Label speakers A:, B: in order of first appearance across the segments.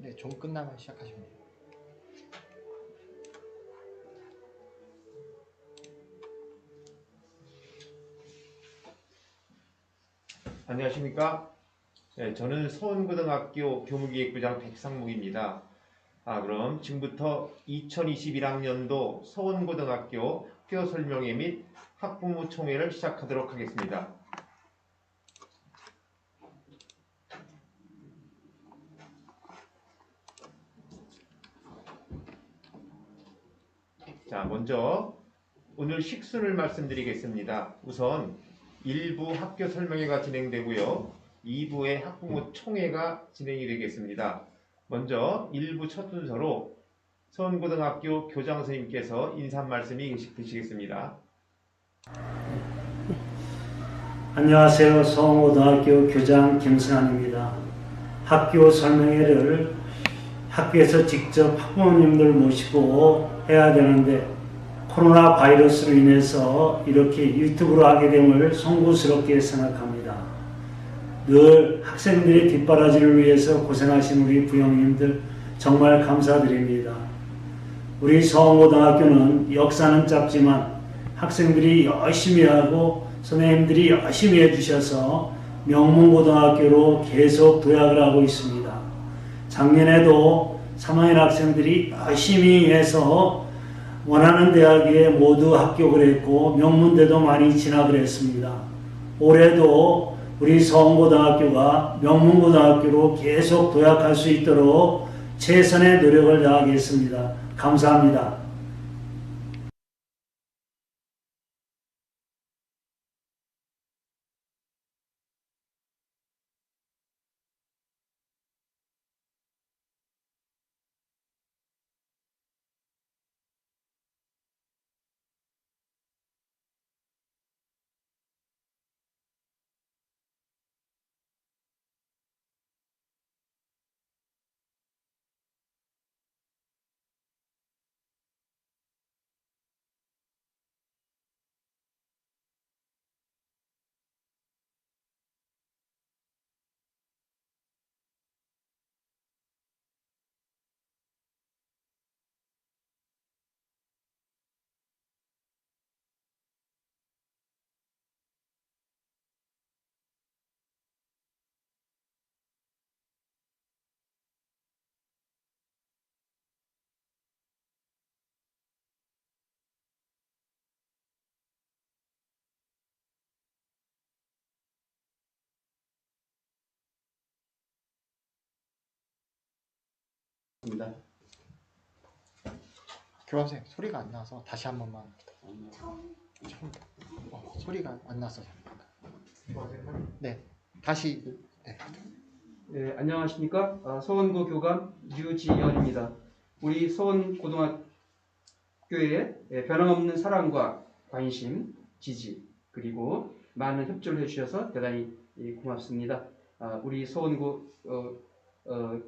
A: 네, 종 끝나면 시작하시면 돼요.
B: 안녕하십니까? 네, 저는 서원고등학교 교무기획부장 백상묵입니다. 그럼 지금부터 2021학년도 서원고등학교 학교 설명회 및 학부모 총회를 시작하도록 하겠습니다. 자, 먼저 오늘 식순을 말씀드리겠습니다. 우선 1부 학교 설명회가 진행되고요. 2부의 학부모 총회가 진행이 되겠습니다. 먼저 1부 첫 순서로 서원고등학교 교장 선생님께서 인사 말씀이 드시겠습니다.
C: 안녕하세요. 서원고등학교 교장 김승환입니다. 학교 설명회를 학교에서 직접 학부모님들 모시고 해야 되는데 코로나 바이러스로 인해서 이렇게 유튜브로 하게 됨을 송구스럽게 생각합니다. 늘 학생들의 뒷바라지를 위해서 고생하신 우리 부형님들 정말 감사드립니다. 우리 서원고등학교는 역사는 짧지만 학생들이 열심히 하고 선생님들이 열심히 해주셔서 명문고등학교로 계속 도약을 하고 있습니다. 작년에도 3학년 학생들이 열심히 해서 원하는 대학에 모두 합격을 했고 명문대도 많이 진학을 했습니다. 올해도 우리 서원고등학교가 명문고등학교로 계속 도약할 수 있도록 최선의 노력을 다하겠습니다. 감사합니다.
A: 교환생 소리가 안 나서 다시 한 번만. 소리가 안 나서. 네, 다시. 네.
D: 네, 안녕하십니까? 서원고 교감 류지연입니다. 우리 서원고등학교에 변함없는 사랑과 관심, 지지 그리고 많은 협조를 해주셔서 대단히 고맙습니다. 우리 서원고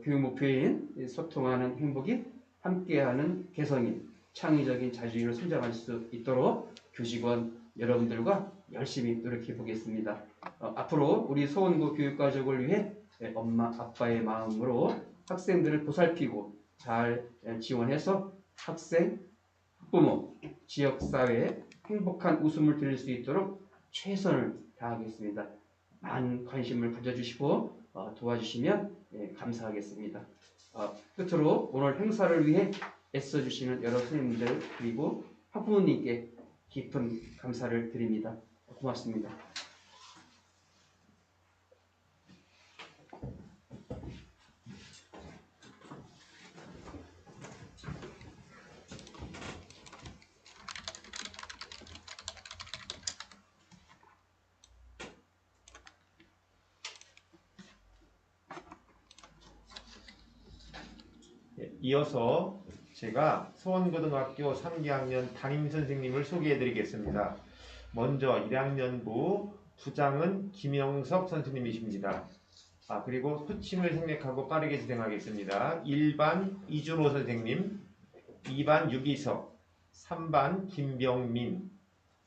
D: 교육 목표인 소통하는 행복이 함께하는 개성인 창의적인 자주인으로 성장할 수 있도록 교직원 여러분들과 열심히 노력해 보겠습니다. 앞으로 우리 서원고 교육가족을 위해 엄마 아빠의 마음으로 학생들을 보살피고 잘 지원해서 학생, 학부모, 지역사회에 행복한 웃음을 드릴 수 있도록 최선을 다하겠습니다. 많은 관심을 가져주시고 도와주시면 감사하겠습니다. 끝으로 오늘 행사를 위해 애써주시는 여러 선생님들 그리고 학부모님께 깊은 감사를 드립니다. 고맙습니다.
B: 이어서 제가 서원고등학교 3기학년 담임선생님을 소개해드리겠습니다. 먼저 1학년부 부장은 김영석 선생님이십니다. 그리고 호칭을 생략하고 빠르게 진행하겠습니다. 1반 이준호 선생님, 2반 유기석, 3반 김병민,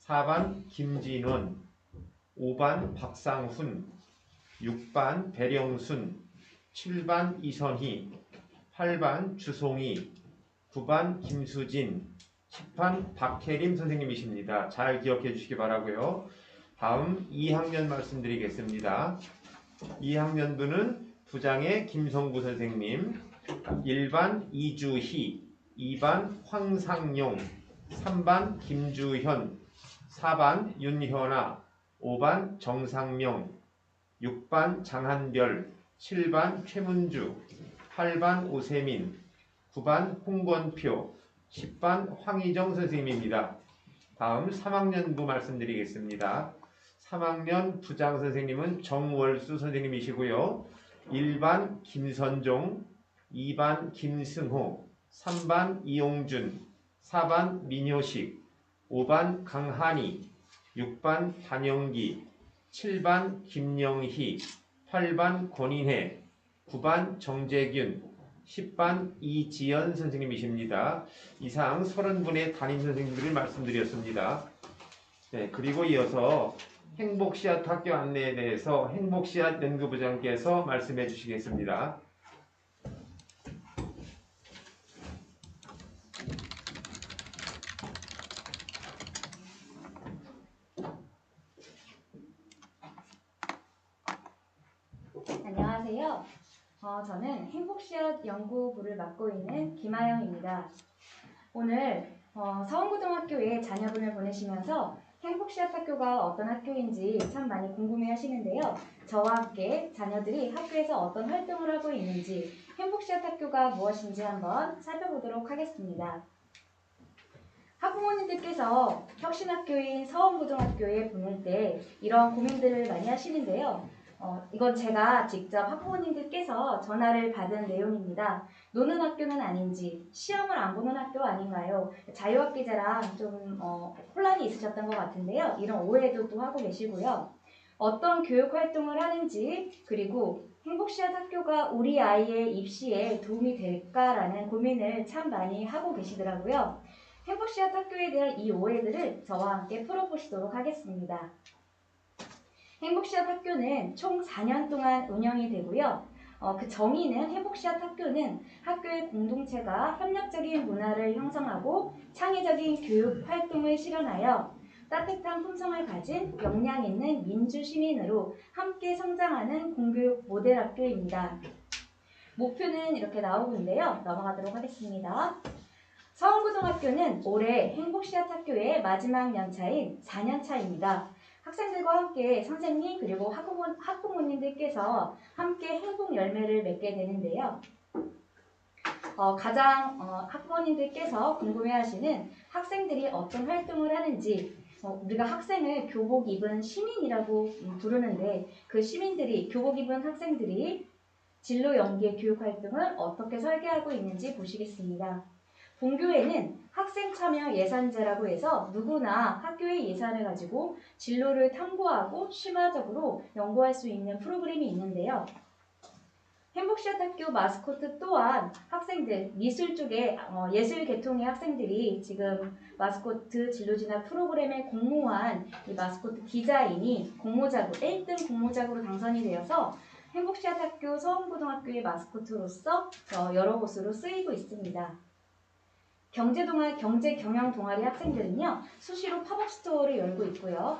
B: 4반 김진원, 5반 박상훈, 6반 배령순, 7반 이선희, 8반 주송이, 9반 김수진, 10반 박혜림 선생님이십니다. 잘 기억해 주시기 바라고요. 다음 2학년 말씀드리겠습니다. 2학년부는 부장의 김성구 선생님, 1반 이주희, 2반 황상용, 3반 김주현, 4반 윤현아, 5반 정상명, 6반 장한별, 7반 최문주, 8반 오세민, 9반 홍건표, 10반 황희정 선생님입니다. 다음 3학년부 말씀드리겠습니다. 3학년 부장 선생님은 정월수 선생님이시고요. 1반 김선종, 2반 김승호, 3반 이용준, 4반 민효식, 5반 강한희, 6반 단영기, 7반 김영희, 8반 권인혜, 9반 정재균, 10반 이지연 선생님이십니다. 이상 30분의 담임 선생님들을 말씀드렸습니다. 네, 그리고 이어서 행복씨앗 학교 안내에 대해서 행복씨앗 연구부장께서 말씀해 주시겠습니다.
E: 안녕하세요. 저는 행복씨앗 연구부를 맡고 있는 김아영입니다. 오늘 서원고등학교에 자녀분을 보내시면서 행복씨앗 학교가 어떤 학교인지 참 많이 궁금해 하시는데요. 저와 함께 자녀들이 학교에서 어떤 활동을 하고 있는지, 행복씨앗 학교가 무엇인지 한번 살펴보도록 하겠습니다. 학부모님들께서 혁신학교인 서원고등학교에 보낼 때 이런 고민들을 많이 하시는데요. 이건 제가 직접 학부모님들께서 전화를 받은 내용입니다. 노는 학교는 아닌지, 시험을 안 보는 학교 아닌가요? 자유학기제랑 좀 혼란이 있으셨던 것 같은데요. 이런 오해도 또 하고 계시고요. 어떤 교육 활동을 하는지, 그리고 행복씨앗 학교가 우리 아이의 입시에 도움이 될까라는 고민을 참 많이 하고 계시더라고요. 행복씨앗 학교에 대한 이 오해들을 저와 함께 풀어보시도록 하겠습니다. 행복씨앗 학교는 총 4년 동안 운영이 되고요. 그 정의는 행복씨앗 학교는 학교의 공동체가 협력적인 문화를 형성하고 창의적인 교육 활동을 실현하여 따뜻한 품성을 가진 역량 있는 민주시민으로 함께 성장하는 공교육 모델 학교입니다. 목표는 이렇게 나오고 있는데요. 넘어가도록 하겠습니다. 서원고등학교는 올해 행복씨앗 학교의 마지막 연차인 4년차입니다. 학생들과 함께 선생님 그리고 학부모님들께서 함께 행복 열매를 맺게 되는데요. 가장 학부모님들께서 궁금해하시는 학생들이 어떤 활동을 하는지, 우리가 학생을 교복 입은 시민이라고 부르는데 그 시민들이, 교복 입은 학생들이 진로 연계 교육 활동을 어떻게 설계하고 있는지 보시겠습니다. 본교에는 학생 참여 예산제라고 해서 누구나 학교의 예산을 가지고 진로를 탐구하고 심화적으로 연구할 수 있는 프로그램이 있는데요. 행복씨앗 학교 마스코트 또한 학생들, 미술 쪽에 예술 계통의 학생들이 지금 마스코트 진로 진학 프로그램에 공모한 이 마스코트 디자인이 1등 공모작으로 당선이 되어서 행복씨앗 학교 서원고등학교의 마스코트로서 여러 곳으로 쓰이고 있습니다. 경제 경영 동아리 학생들은요, 수시로 팝업 스토어를 열고 있고요.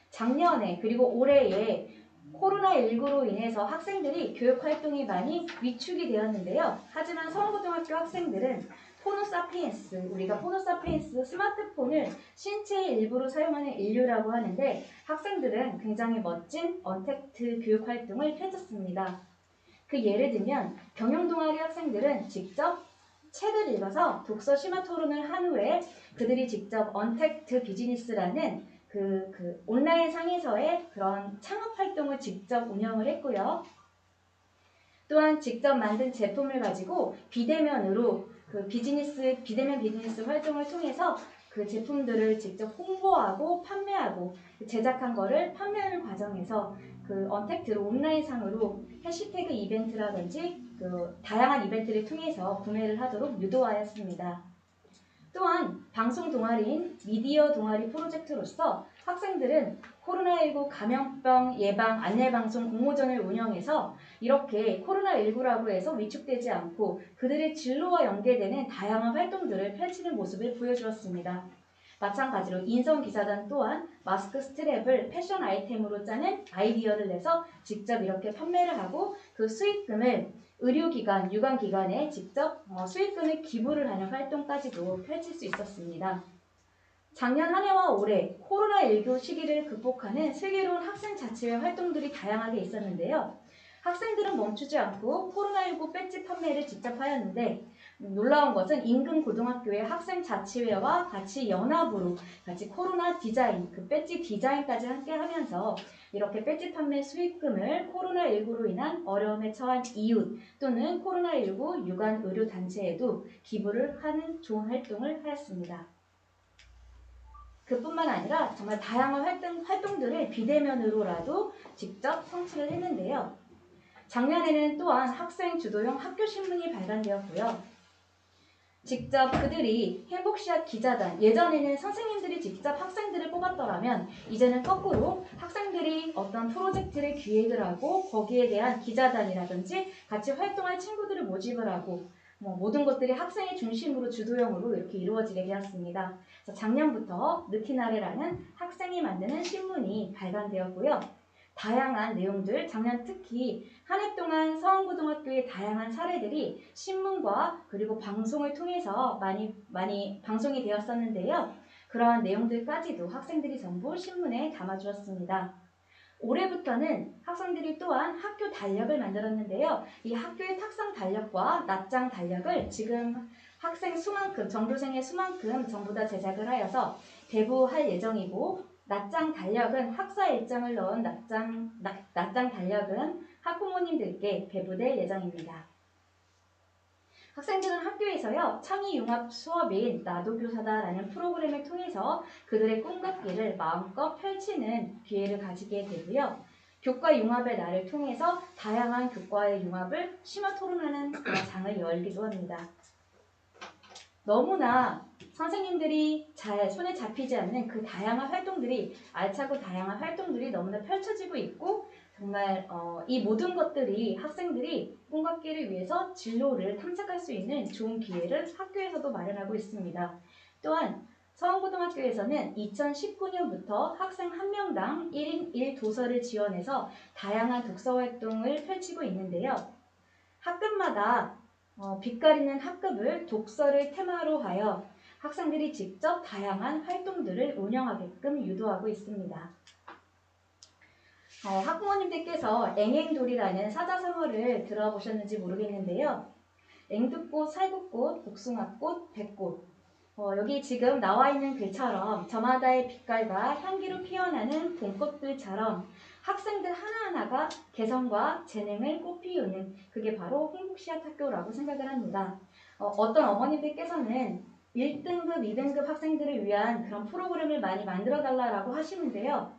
E: 작년에 그리고 올해에 코로나19로 인해서 학생들이 교육 활동이 많이 위축이 되었는데요. 하지만 서원고등학교 학생들은 포노사피엔스, 우리가 포노사피엔스 스마트폰을 신체의 일부로 사용하는 인류라고 하는데 학생들은 굉장히 멋진 언택트 교육 활동을 펼쳤습니다. 그 예를 들면 경영 동아리 학생들은 직접 책을 읽어서 독서 심화 토론을 한 후에 그들이 직접 언택트 비즈니스라는 그 온라인 상에서의 그런 창업 활동을 직접 운영을 했고요. 또한 직접 만든 제품을 가지고 비대면으로 비대면 비즈니스 활동을 통해서 그 제품들을 직접 홍보하고 판매하고 제작한 거를 판매하는 과정에서 그 언택트로 온라인 상으로 해시태그 이벤트라든지 그 다양한 이벤트를 통해서 구매를 하도록 유도하였습니다. 또한 방송 동아리인 미디어 동아리 프로젝트로서 학생들은 코로나19 감염병 예방 안내방송 공모전을 운영해서 이렇게 코로나19라고 해서 위축되지 않고 그들의 진로와 연계되는 다양한 활동들을 펼치는 모습을 보여주었습니다. 마찬가지로 인성기사단 또한 마스크 스트랩을 패션 아이템으로 짜는 아이디어를 내서 직접 이렇게 판매를 하고 그 수익금을 의료기관, 유관기관에 직접 수익금을 기부를 하는 활동까지도 펼칠 수 있었습니다. 작년 한 해와 올해 코로나19 시기를 극복하는 슬기로운 학생자치회 활동들이 다양하게 있었는데요. 학생들은 멈추지 않고 코로나19 배지 판매를 직접 하였는데 놀라운 것은 인근 고등학교의 학생자치회와 같이 연합으로 같이 코로나 디자인, 그 배지 디자인까지 함께 하면서 이렇게 배지 판매 수익금을 코로나19로 인한 어려움에 처한 이웃 또는 코로나19 유관 의료단체에도 기부를 하는 좋은 활동을 하였습니다. 그뿐만 아니라 정말 다양한 활동들을 비대면으로라도 직접 성취를 했는데요. 작년에는 또한 학생 주도형 학교신문이 발간되었고요. 직접 그들이 행복시합 기자단, 예전에는 선생님들이 직접 학생들을 뽑았더라면 이제는 거꾸로 학생들이 어떤 프로젝트를 기획을 하고 거기에 대한 기자단이라든지 같이 활동할 친구들을 모집을 하고 모든 것들이 학생의 중심으로 주도형으로 이렇게 이루어지게 되었습니다. 그래서 작년부터 느티나레라는 학생이 만드는 신문이 발간되었고요. 다양한 내용들, 작년 특히 한 해 동안 서원고등학교의 다양한 사례들이 신문과 그리고 방송을 통해서 많이 방송이 되었었는데요. 그러한 내용들까지도 학생들이 전부 신문에 담아주었습니다. 올해부터는 학생들이 또한 학교 달력을 만들었는데요. 이 학교의 탁상 달력과 낮장 달력을 지금 학생 수만큼, 전교생의 수만큼 전부 다 제작을 하여서 배부할 예정이고 낮장 달력은 학사 일정을 넣은 낮장 달력은 학부모님들께 배부될 예정입니다. 학생들은 학교에서요, 창의융합 수업인 나도 교사다라는 프로그램을 통해서 그들의 꿈과 끼를 마음껏 펼치는 기회를 가지게 되고요. 교과 융합의 날을 통해서 다양한 교과의 융합을 심화 토론하는 그런 장을 열기도 합니다. 너무나 선생님들이 잘 손에 잡히지 않는 그 다양한 활동들이 알차고 다양한 활동들이 너무나 펼쳐지고 있고 정말 이 모든 것들이 학생들이 꿈과 끼를 위해서 진로를 탐색할 수 있는 좋은 기회를 학교에서도 마련하고 있습니다. 또한 서원고등학교에서는 2019년부터 학생 1명당 1인 1도서를 지원해서 다양한 독서 활동을 펼치고 있는데요. 학급마다 빛가리는 학급을 독서를 테마로 하여 학생들이 직접 다양한 활동들을 운영하게끔 유도하고 있습니다. 학부모님들께서 앵앵돌이라는 사자성어를 들어보셨는지 모르겠는데요. 앵두꽃, 살구꽃, 복숭아꽃, 백꽃 여기 지금 나와 있는 글처럼 저마다의 빛깔과 향기로 피어나는 봄꽃들처럼 학생들 하나하나가 개성과 재능을 꽃피우는 그게 바로 행복시합학교라고 생각을 합니다. 어떤 어머님들께서는 1등급, 2등급 학생들을 위한 그런 프로그램을 많이 만들어달라고 하시는데요.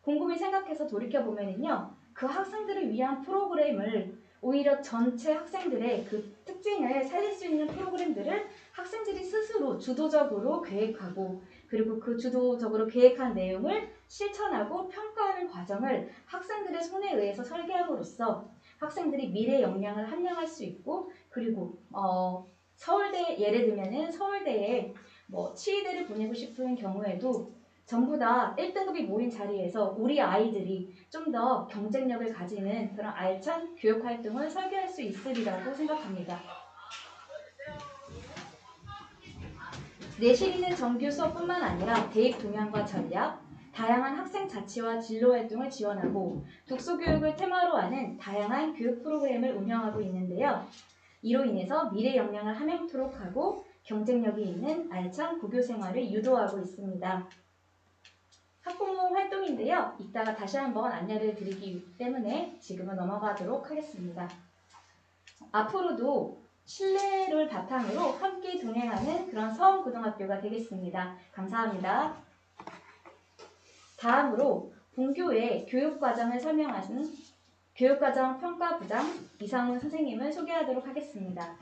E: 곰곰이 생각해서 돌이켜보면요. 그 학생들을 위한 프로그램을 오히려 전체 학생들의 그 특징을 살릴 수 있는 프로그램들을 학생들이 스스로 주도적으로 계획하고 그리고 그 주도적으로 계획한 내용을 실천하고 평가하는 과정을 학생들의 손에 의해서 설계함으로써 학생들이 미래 역량을 함양할 수 있고 그리고 서울대 예를 들면은 서울대에 치의대를 보내고 싶은 경우에도 전부 다 1등급이 모인 자리에서 우리 아이들이 좀 더 경쟁력을 가지는 그런 알찬 교육활동을 설계할 수 있으리라고 생각합니다. 내실 있는 정규 수업뿐만 아니라 대입 동향과 전략, 다양한 학생 자치와 진로 활동을 지원하고 독서교육을 테마로 하는 다양한 교육 프로그램을 운영하고 있는데요. 이로 인해서 미래 역량을 함양토록 하고 경쟁력이 있는 알찬 고교 생활을 유도하고 있습니다. 학부모 활동인데요. 이따가 다시 한번 안내를 드리기 때문에 지금은 넘어가도록 하겠습니다. 앞으로도 신뢰를 바탕으로 함께 동행하는 그런 서원고등학교가 되겠습니다. 감사합니다. 다음으로 본교의 교육과정을 설명하신 교육과정 평가부장 이상훈 선생님을 소개하도록 하겠습니다.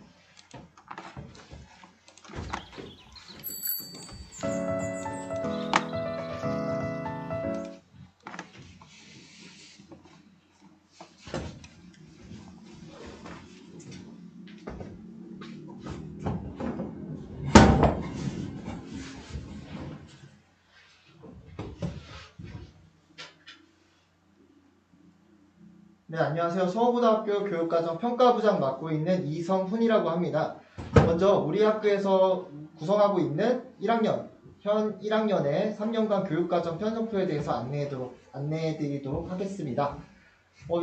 A: 네, 안녕하세요. 서울고등학교 교육과정 평가부장 맡고 있는 이성훈이라고 합니다. 먼저 우리 학교에서 구성하고 있는 1학년, 현 1학년의 3년간 교육과정 편성표에 대해서 안내해드리도록 하겠습니다.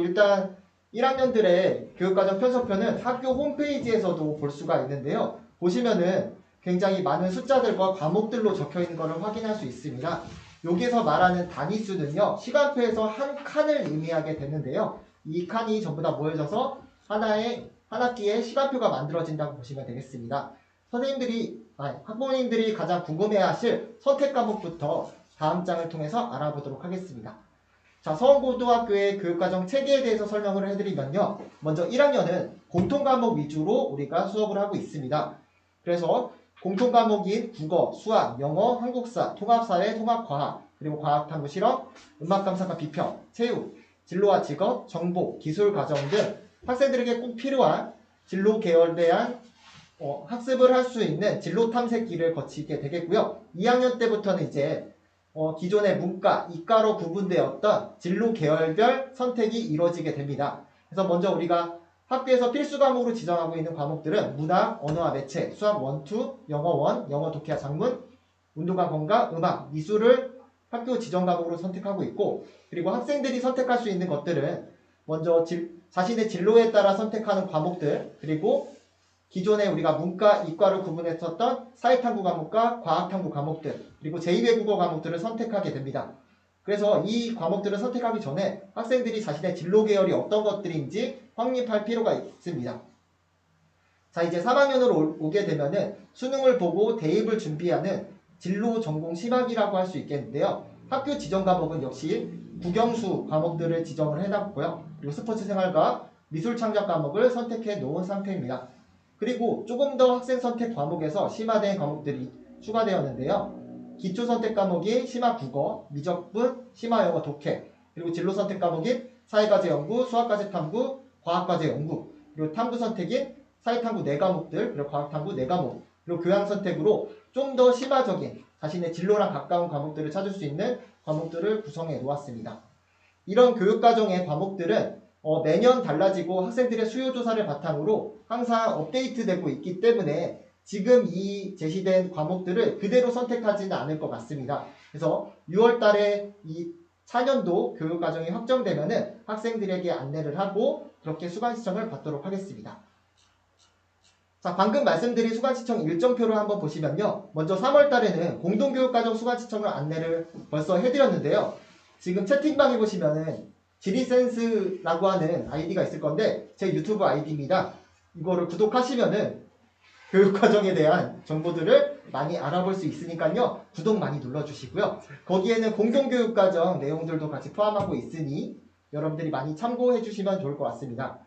A: 일단 1학년들의 교육과정 편성표는 학교 홈페이지에서도 볼 수가 있는데요. 보시면은 굉장히 많은 숫자들과 과목들로 적혀 있는 것을 확인할 수 있습니다. 여기서 말하는 단위수는요, 시간표에서 한 칸을 의미하게 되는데요. 이 칸이 전부 다 모여져서 한 학기에 시간표가 만들어진다고 보시면 되겠습니다. 학부모님들이 가장 궁금해하실 선택 과목부터 다음 장을 통해서 알아보도록 하겠습니다. 자, 서원고등학교의 교육과정 체계에 대해서 설명을 해드리면요. 먼저 1학년은 공통과목 위주로 우리가 수업을 하고 있습니다. 그래서 공통과목인 국어, 수학, 영어, 한국사, 통합사회, 통합과학, 그리고 과학탐구 실험, 음악감상과 비평, 체육, 진로와 직업, 정보, 기술 과정 등 학생들에게 꼭 필요한 진로 계열에 대한 학습을 할 수 있는 진로 탐색기를 거치게 되겠고요. 2학년 때부터는 이제 기존의 문과, 이과로 구분되었던 진로 계열별 선택이 이루어지게 됩니다. 그래서 먼저 우리가 학교에서 필수 과목으로 지정하고 있는 과목들은 문학, 언어와 매체, 수학 1, 2, 영어 1, 영어 독해와 작문, 운동과 건강, 음악, 미술을 학교 지정 과목으로 선택하고 있고, 그리고 학생들이 선택할 수 있는 것들은 먼저 자신의 진로에 따라 선택하는 과목들, 그리고 기존에 우리가 문과, 이과로 구분했었던 사회탐구 과목과 과학탐구 과목들, 그리고 제2외국어 과목들을 선택하게 됩니다. 그래서 이 과목들을 선택하기 전에 학생들이 자신의 진로 계열이 어떤 것들인지 확립할 필요가 있습니다. 자, 이제 3학년으로 오게 되면은 수능을 보고 대입을 준비하는 진로 전공 심학이라고 할 수 있겠는데요. 학교 지정 과목은 역시 국영수 과목들을 지정을 해놨고요. 그리고 스포츠 생활과 미술 창작 과목을 선택해 놓은 상태입니다. 그리고 조금 더 학생 선택 과목에서 심화된 과목들이 추가되었는데요. 기초 선택 과목이 심화 국어, 미적분, 심화 영어 독해, 그리고 진로 선택 과목인 사회과제 연구, 수학과제 탐구, 과학과제 연구, 그리고 탐구 선택인 사회탐구 4과목들, 그리고 과학탐구 4과목, 그리고 교양 선택으로 좀 더 심화적인 자신의 진로랑 가까운 과목들을 찾을 수 있는 과목들을 구성해 놓았습니다. 이런 교육과정의 과목들은 매년 달라지고 학생들의 수요 조사를 바탕으로 항상 업데이트되고 있기 때문에 지금 이 제시된 과목들을 그대로 선택하지는 않을 것 같습니다. 그래서 6월 달에 이 4년도 교육과정이 확정되면은 학생들에게 안내를 하고 그렇게 수강 신청을 받도록 하겠습니다. 자, 방금 말씀드린 수강 신청 일정표를 한번 보시면요. 먼저 3월 달에는 공동교육과정 수강 신청을 안내를 벌써 해드렸는데요. 지금 채팅방에 보시면은 지리센스라고 하는 아이디가 있을 건데 제 유튜브 아이디입니다. 이거를 구독하시면은 교육과정에 대한 정보들을 많이 알아볼 수 있으니까요. 구독 많이 눌러주시고요. 거기에는 공동교육과정 내용들도 같이 포함하고 있으니 여러분들이 많이 참고해 주시면 좋을 것 같습니다.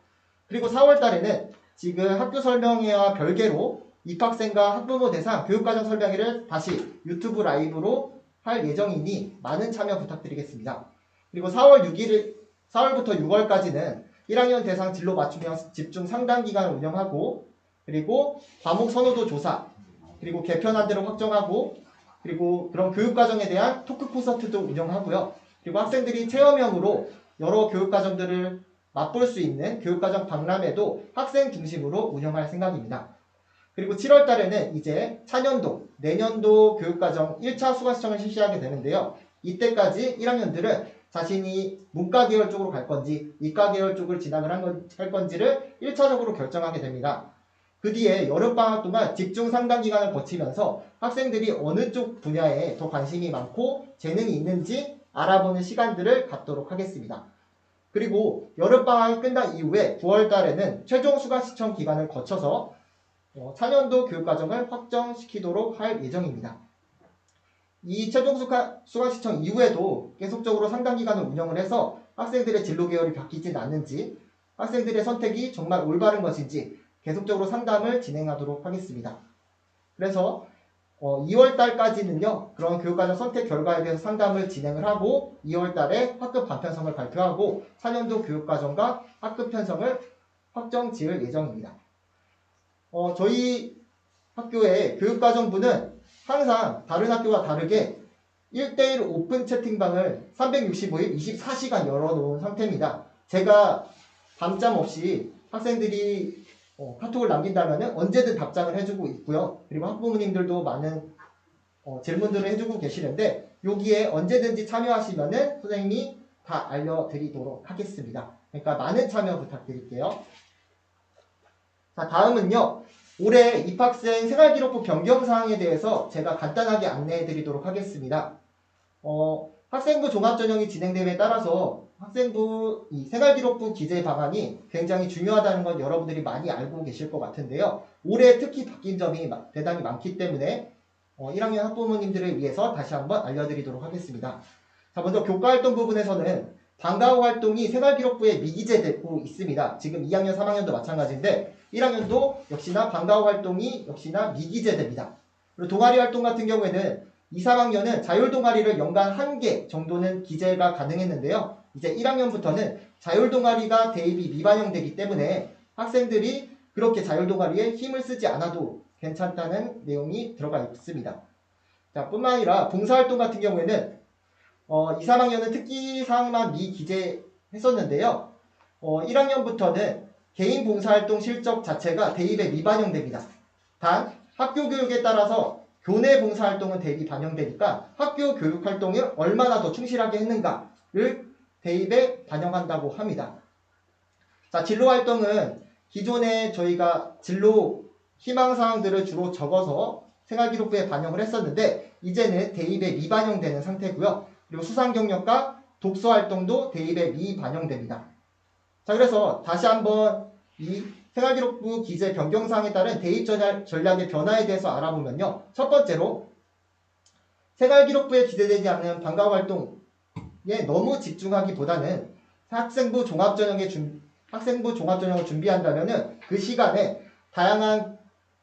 A: 그리고 4월 달에는 지금 학교 설명회와 별개로 입학생과 학부모 대상 교육과정 설명회를 다시 유튜브 라이브로 할 예정이니 많은 참여 부탁드리겠습니다. 그리고 4월부터 6월까지는 1학년 대상 진로 맞춤형 집중 상담 기간을 운영하고 그리고 과목 선호도 조사 그리고 개편안대로 확정하고 그리고 그런 교육과정에 대한 토크 콘서트도 운영하고요. 그리고 학생들이 체험형으로 여러 교육과정들을 맛볼 수 있는 교육과정 박람회도 학생 중심으로 운영할 생각입니다. 그리고 7월 달에는 이제 차년도, 내년도 교육과정 1차 수강 신청을 실시하게 되는데요. 이때까지 1학년들은 자신이 문과 계열 쪽으로 갈 건지 이과 계열 쪽을 진학을 할 건지를 1차적으로 결정하게 됩니다. 그 뒤에 여름방학 동안 집중 상담 기간을 거치면서 학생들이 어느 쪽 분야에 더 관심이 많고 재능이 있는지 알아보는 시간들을 갖도록 하겠습니다. 그리고 여름방학이 끝난 이후에 9월 달에는 최종 수강 신청 기간을 거쳐서 4년도 교육과정을 확정시키도록 할 예정입니다. 이 최종 수강 신청 이후에도 계속적으로 상담 기간을 운영을 해서 학생들의 진로 계열이 바뀌진 않는지 학생들의 선택이 정말 올바른 것인지 계속적으로 상담을 진행하도록 하겠습니다. 그래서 2월 달까지는요. 그런 교육과정 선택 결과에 대해서 상담을 진행을 하고 2월 달에 학급 반편성을 발표하고 4년도 교육과정과 학급 편성을 확정 지을 예정입니다. 저희 학교의 교육과정부는 항상 다른 학교와 다르게 1대1 오픈 채팅방을 365일 24시간 열어놓은 상태입니다. 제가 밤잠 없이 학생들이 카톡을 남긴다면 언제든 답장을 해주고 있고요. 그리고 학부모님들도 많은 질문들을 해주고 계시는데 여기에 언제든지 참여하시면은 선생님이 다 알려드리도록 하겠습니다. 그러니까 많은 참여 부탁드릴게요. 자, 다음은요. 올해 입학생 생활기록부 변경사항에 대해서 제가 간단하게 안내해드리도록 하겠습니다. 학생부 종합전형이 진행됨에 따라서 학생부 이 생활기록부 기재 방안이 굉장히 중요하다는 건 여러분들이 많이 알고 계실 것 같은데요. 올해 특히 바뀐 점이 대단히 많기 때문에 1학년 학부모님들을 위해서 다시 한번 알려드리도록 하겠습니다. 자, 먼저 교과활동 부분에서는 방과후 활동이 생활기록부에 미기재되고 있습니다. 지금 2학년, 3학년도 마찬가지인데 1학년도 역시나 방과후 활동이 역시나 미기재됩니다. 그리고 동아리 활동 같은 경우에는 2, 3학년은 자율동아리를 연간 1개 정도는 기재가 가능했는데요. 이제 1학년부터는 자율동아리가 대입이 미반영되기 때문에 학생들이 그렇게 자율동아리에 힘을 쓰지 않아도 괜찮다는 내용이 들어가 있습니다. 자, 뿐만 아니라 봉사활동 같은 경우에는 2, 3학년은 특기사항만 미기재했었는데요. 1학년부터는 개인 봉사활동 실적 자체가 대입에 미반영됩니다. 단 학교 교육에 따라서 교내 봉사활동은 대입이 반영되니까 학교 교육활동을 얼마나 더 충실하게 했는가를 대입에 반영한다고 합니다. 자, 진로활동은 기존에 저희가 진로 희망사항들을 주로 적어서 생활기록부에 반영을 했었는데 이제는 대입에 미반영되는 상태고요. 그리고 수상경력과 독서활동도 대입에 미반영됩니다. 자, 그래서 다시 한번 이 생활기록부 기재 변경사항에 따른 대입 전략의 변화에 대해서 알아보면요. 첫 번째로 생활기록부에 기재되지 않는 방과후 활동에 너무 집중하기보다는 학생부 종합전형을 준비한다면 그 시간에 다양한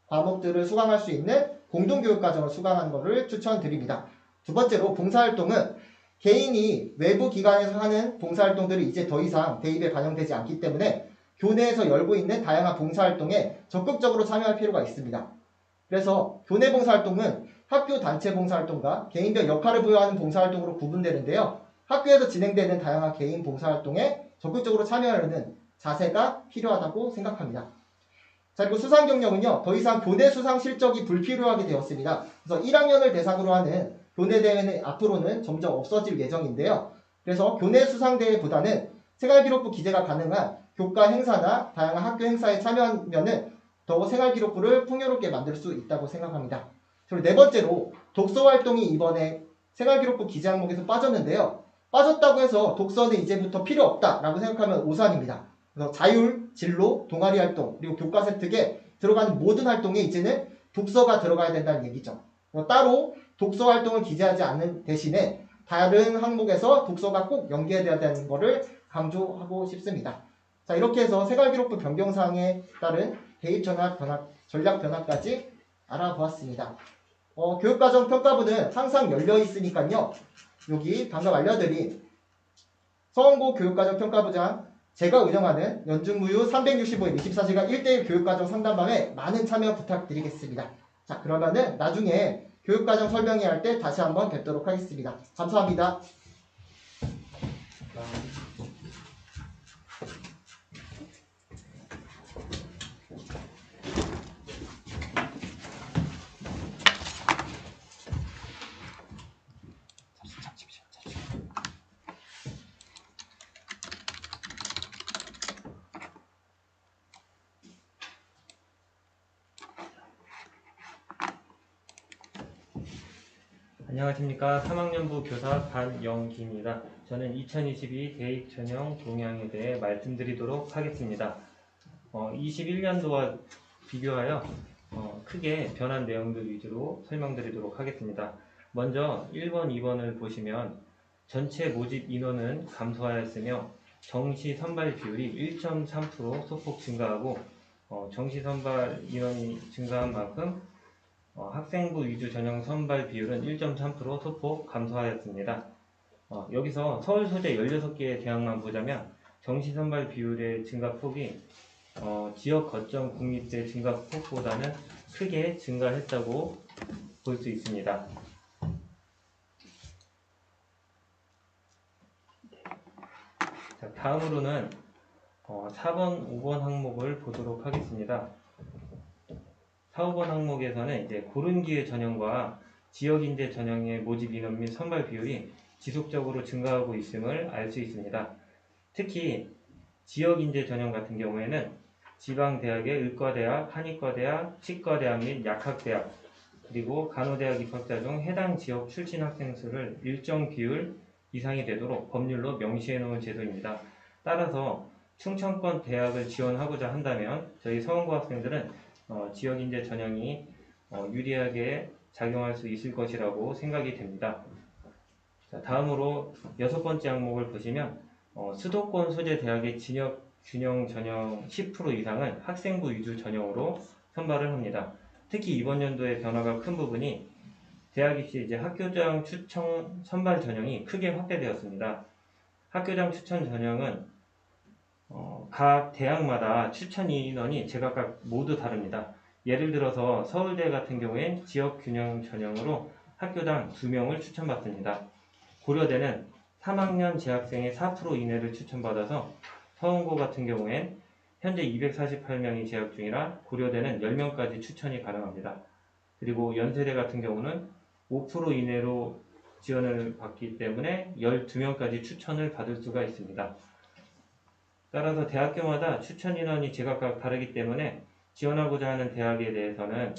A: 과목들을 수강할 수 있는 공동교육과정을 수강하는 것을 추천드립니다. 두 번째로 봉사활동은 개인이 외부 기관에서 하는 봉사활동들이 이제 더 이상 대입에 반영되지 않기 때문에 교내에서 열고 있는 다양한 봉사활동에 적극적으로 참여할 필요가 있습니다. 그래서 교내 봉사활동은 학교 단체 봉사활동과 개인별 역할을 부여하는 봉사활동으로 구분되는데요. 학교에서 진행되는 다양한 개인 봉사활동에 적극적으로 참여하려는 자세가 필요하다고 생각합니다. 자, 그리고 수상경력은요. 더 이상 교내 수상 실적이 불필요하게 되었습니다. 그래서 1학년을 대상으로 하는 교내 대회는 앞으로는 점점 없어질 예정인데요. 그래서 교내 수상대회보다는 생활기록부 기재가 가능한 교과 행사나 다양한 학교 행사에 참여하면은 더욱 생활기록부를 풍요롭게 만들 수 있다고 생각합니다. 그리고 네 번째로 독서활동이 이번에 생활기록부 기재 항목에서 빠졌는데요. 빠졌다고 해서 독서는 이제부터 필요 없다라고 생각하면 오산입니다. 그래서 자율, 진로, 동아리 활동, 그리고 교과 세특에 들어가는 모든 활동에 이제는 독서가 들어가야 된다는 얘기죠. 따로 독서 활동을 기재하지 않는 대신에 다른 항목에서 독서가 꼭 연계돼야 되는 것을 강조하고 싶습니다. 자, 이렇게 해서 생활기록부 변경사항에 따른 대입 전략 변화까지 알아보았습니다. 교육과정 평가부는 항상 열려 있으니까요. 여기 방금 알려드린 서원고 교육과정 평가부장 제가 운영하는 연중무휴 365일 24시간 1대1 교육과정 상담방에 많은 참여 부탁드리겠습니다. 자, 그러면은 나중에 교육과정 설명회 할 때 다시 한번 뵙도록 하겠습니다. 감사합니다.
F: 안녕하십니까. 3학년부 교사 반영기입니다. 저는 2022 대입 전형 동향에 대해 말씀드리도록 하겠습니다. 21년도와 비교하여 크게 변한 내용들 위주로 설명드리도록 하겠습니다. 먼저 1번, 2번을 보시면 전체 모집 인원은 감소하였으며 정시 선발 비율이 1.3% 소폭 증가하고 정시 선발 인원이 증가한 만큼 학생부 위주 전형 선발 비율은 1.3% 소폭 감소하였습니다. 여기서 서울 소재 16개의 대학만 보자면 정시 선발 비율의 증가폭이 지역 거점 국립대 증가폭보다는 크게 증가했다고 볼 수 있습니다. 자, 다음으로는 4번, 5번 항목을 보도록 하겠습니다. 4, 5번 항목에서는 이제 고른기회 전형과 지역인재 전형의 모집 인원 및 선발 비율이 지속적으로 증가하고 있음을 알 수 있습니다. 특히 지역인재 전형 같은 경우에는 지방대학의 의과대학, 한의과대학, 치과대학 및 약학대학, 그리고 간호대학 입학자 중 해당 지역 출신 학생 수를 일정 비율 이상이 되도록 법률로 명시해 놓은 제도입니다. 따라서 충청권 대학을 지원하고자 한다면 저희 서원고 학생들은 지역인재 전형이 유리하게 작용할 수 있을 것이라고 생각이 됩니다. 자, 다음으로 6번째 항목을 보시면 수도권 소재 대학의 진역 균형 전형 10% 이상은 학생부 위주 전형으로 선발을 합니다. 특히 이번 연도의 변화가 큰 부분이 대학 입시 이제 학교장 추천 선발 전형이 크게 확대되었습니다. 학교장 추천 전형은 각 대학마다 추천 인원이 제각각 모두 다릅니다. 예를 들어서 서울대 같은 경우엔 지역균형 전형으로 학교당 2명을 추천받습니다. 고려대는 3학년 재학생의 4% 이내를 추천받아서 서원고 같은 경우엔 현재 248명이 재학 중이라 고려대는 10명까지 추천이 가능합니다. 그리고 연세대 같은 경우는 5% 이내로 지원을 받기 때문에 12명까지 추천을 받을 수가 있습니다. 따라서 대학교마다 추천 인원이 제각각 다르기 때문에 지원하고자 하는 대학에 대해서는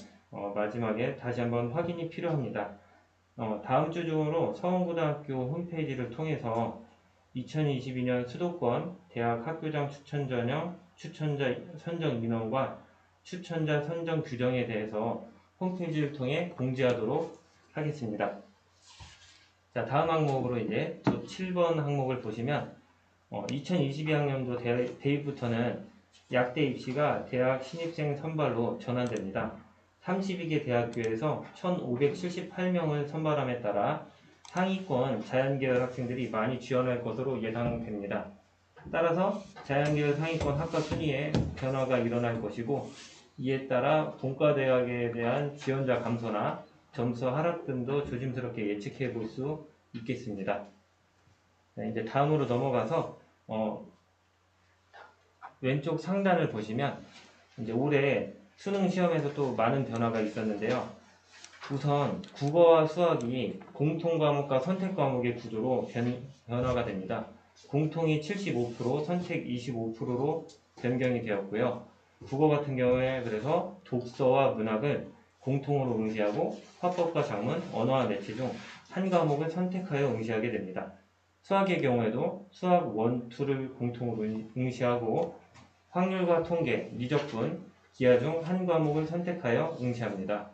F: 마지막에 다시 한번 확인이 필요합니다. 다음 주 중으로 서원고등학교 홈페이지를 통해서 2022년 수도권 대학 학교장 추천 전형 추천자 선정 인원과 추천자 선정 규정에 대해서 홈페이지를 통해 공지하도록 하겠습니다. 자, 다음 항목으로 이제 7번 항목을 보시면 2022학년도 대입부터는 약대 입시가 대학 신입생 선발로 전환됩니다. 32개 대학교에서 1,578명을 선발함에 따라 상위권 자연계열 학생들이 많이 지원할 것으로 예상됩니다. 따라서 자연계열 상위권 학과 순위에 변화가 일어날 것이고 이에 따라 본과대학에 대한 지원자 감소나 점수 하락 등도 조심스럽게 예측해 볼 수 있겠습니다. 네, 이제 다음으로 넘어가서 왼쪽 상단을 보시면 이제 올해 수능 시험에서 또 많은 변화가 있었는데요. 우선 국어와 수학이 공통 과목과 선택 과목의 구조로 변화가 됩니다. 공통이 75%, 선택 25%로 변경이 되었고요. 국어 같은 경우에 그래서 독서와 문학을 공통으로 응시하고 화법과 작문, 언어와 매체 중 한 과목을 선택하여 응시하게 됩니다. 수학의 경우에도 수학 1, 2를 공통으로 응시하고 확률과 통계, 미적분, 기하 중 한 과목을 선택하여 응시합니다.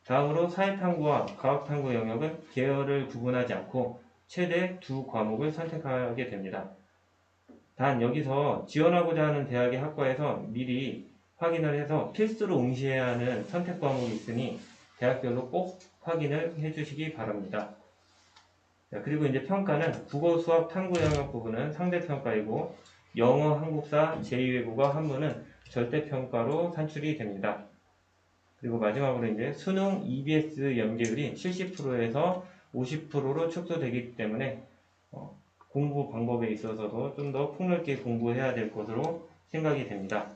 F: 다음으로 사회탐구와 과학탐구 영역은 계열을 구분하지 않고 최대 2과목을 선택하게 됩니다. 단 여기서 지원하고자 하는 대학의 학과에서 미리 확인을 해서 필수로 응시해야 하는 선택 과목이 있으니 대학별로 꼭 확인을 해주시기 바랍니다. 자, 그리고 이제 평가는 국어, 수학, 탐구 영역 부분은 상대평가이고 영어, 한국사, 제2외국어, 한문은 절대평가로 산출이 됩니다. 그리고 마지막으로 이제 수능 EBS 연계율이 70%에서 50%로 축소되기 때문에 공부 방법에 있어서도 좀 더 폭넓게 공부해야 될 것으로 생각이 됩니다.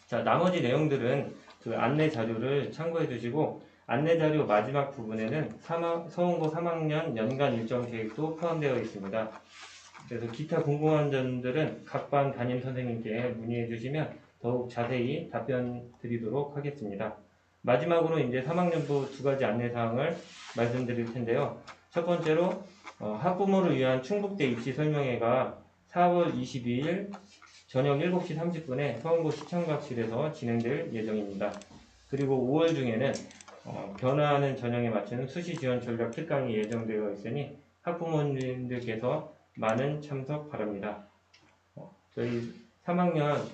F: 자, 나머지 내용들은 그 안내 자료를 참고해 주시고 안내 자료 마지막 부분에는 서원고 3학년 연간 일정 계획도 포함되어 있습니다. 그래서 기타 궁금한 점들은 각 반 담임 선생님께 문의해 주시면 더욱 자세히 답변 드리도록 하겠습니다. 마지막으로 이제 3학년부 2가지 안내사항을 말씀드릴 텐데요. 첫 번째로 학부모를 위한 충북대 입시 설명회가 4월 22일 저녁 7시 30분에 서원고 시청각실에서 진행될 예정입니다. 그리고 5월 중에는 변화하는 전형에 맞춘 수시 지원 전략 특강이 예정되어 있으니 학부모님들께서 많은 참석 바랍니다. 저희 3학년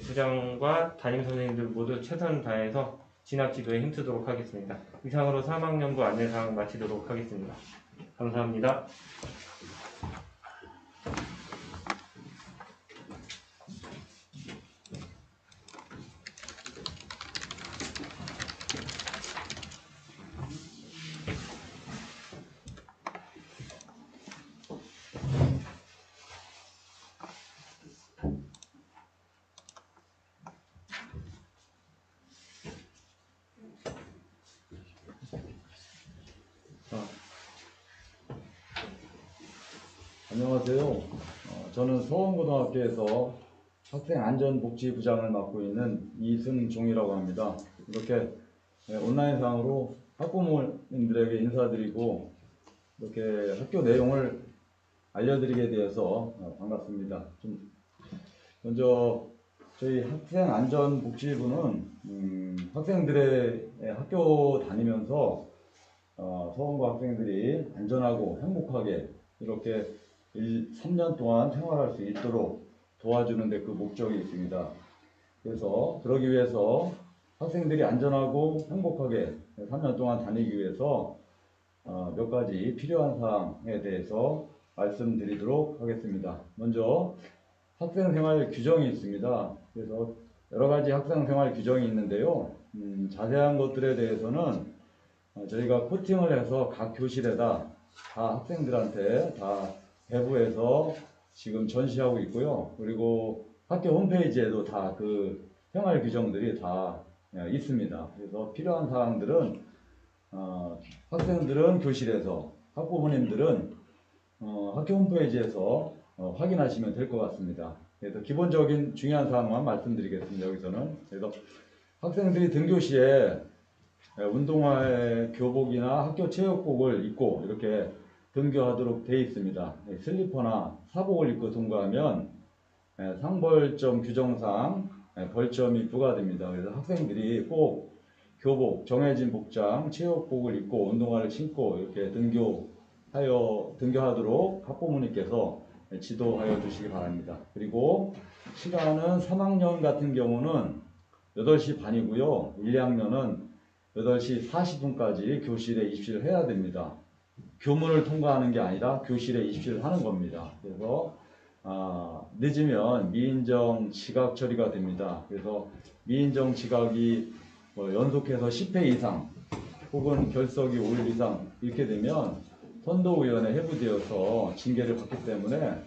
F: 부장과 담임 선생님들 모두 최선 다해서 진학 지도에 힘쓰도록 하겠습니다. 이상으로 3학년부 안내사항 마치도록 하겠습니다. 감사합니다.
G: 안녕하세요. 저는 서원고등학교에서 학생안전복지부장을 맡고 있는 이승종이라고 합니다. 이렇게 온라인상으로 학부모님들에게 인사드리고 이렇게 학교 내용을 알려드리게 되어서 반갑습니다. 먼저 저희 학생안전복지부는 학생들의 학교 다니면서 서원고 학생들이 안전하고 행복하게 이렇게 3년 동안 생활할 수 있도록 도와주는 데 그 목적이 있습니다. 그래서 그러기 위해서 학생들이 안전하고 행복하게 3년 동안 다니기 위해서 몇 가지 필요한 사항에 대해서 말씀드리도록 하겠습니다. 먼저 학생생활 규정이 있습니다. 그래서 여러 가지 학생생활 규정이 있는데요. 자세한 것들에 대해서는 저희가 코팅을 해서 각 교실에다 다 학생들한테 다 배부해서 지금 전시하고 있고요. 그리고 학교 홈페이지에도 다 그 생활 규정들이 다 있습니다. 그래서 필요한 사항들은 학생들은 교실에서, 학부모님들은 학교 홈페이지에서 확인하시면 될 것 같습니다. 그래서 기본적인 중요한 사항만 말씀드리겠습니다. 여기서는 그래서 학생들이 등교 시에 운동화에 교복이나 학교 체육복을 입고 이렇게 등교하도록 되어 있습니다. 슬리퍼나 사복을 입고 등교하면 상벌점 규정상 벌점이 부과됩니다. 그래서 학생들이 꼭 교복, 정해진 복장, 체육복을 입고 운동화를 신고 이렇게 등교하도록 학부모님께서 지도하여 주시기 바랍니다. 그리고 시간은 3학년 같은 경우는 8시 반이고요. 1, 2학년은 8시 40분까지 교실에 입실을 해야 됩니다. 교문을 통과하는 게 아니라 교실에 입실을 하는 겁니다. 그래서 늦으면 미인정 지각 처리가 됩니다. 그래서 미인정 지각이 연속해서 10회 이상 혹은 결석이 5일 이상 이렇게 되면 선도위원회 회부되어서 징계를 받기 때문에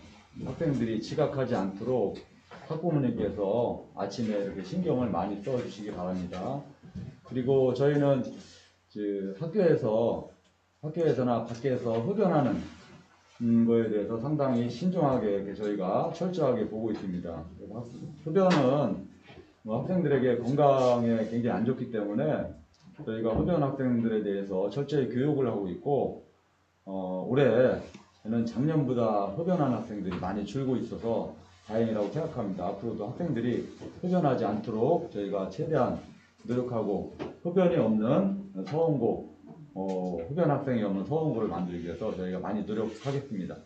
G: 학생들이 지각하지 않도록 학부모님께서 아침에 이렇게 신경을 많이 써주시기 바랍니다. 그리고 저희는 학교에서나 밖에서 흡연하는 거에 대해서 상당히 신중하게 저희가 철저하게 보고 있습니다. 흡연은 학생들에게 건강에 굉장히 안 좋기 때문에 저희가 흡연 학생들에 대해서 철저히 교육을 하고 있고 올해는 작년보다 흡연하는 학생들이 많이 줄고 있어서 다행이라고 생각합니다. 앞으로도 학생들이 흡연하지 않도록 저희가 최대한 노력하고 흡연이 없는 서원고, 흡연 학생이 없는 서원고를 만들기 위해서 저희가 많이 노력하겠습니다.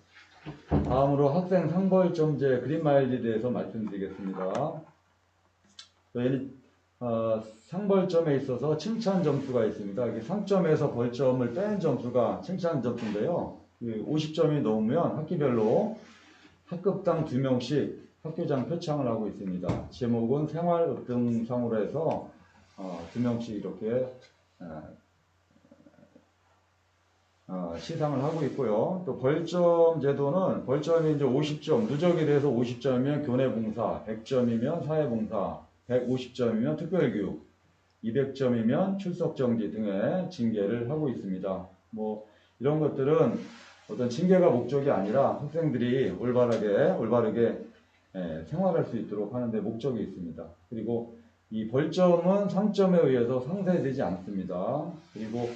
G: 다음으로 학생 상벌점제 그린마일에 대해서 말씀드리겠습니다. 저희는 상벌점에 있어서 칭찬 점수가 있습니다. 이게 상점에서 벌점을 뺀 점수가 칭찬 점수인데요. 50점이 넘으면 학기별로 학급당 2명씩 학교장 표창을 하고 있습니다. 제목은 생활으뜸상으로 해서 2명씩 이렇게 시상을 하고 있고요. 또 벌점 제도는 벌점이 이제 50점, 누적이 돼서 50점이면 교내봉사, 100점이면 사회봉사, 150점이면 특별교육, 200점이면 출석정지 등의 징계를 하고 있습니다. 이런 것들은 어떤 징계가 목적이 아니라 학생들이 올바르게 생활할 수 있도록 하는데 목적이 있습니다. 그리고 이 벌점은 상점에 의해서 상쇄되지 않습니다. 그리고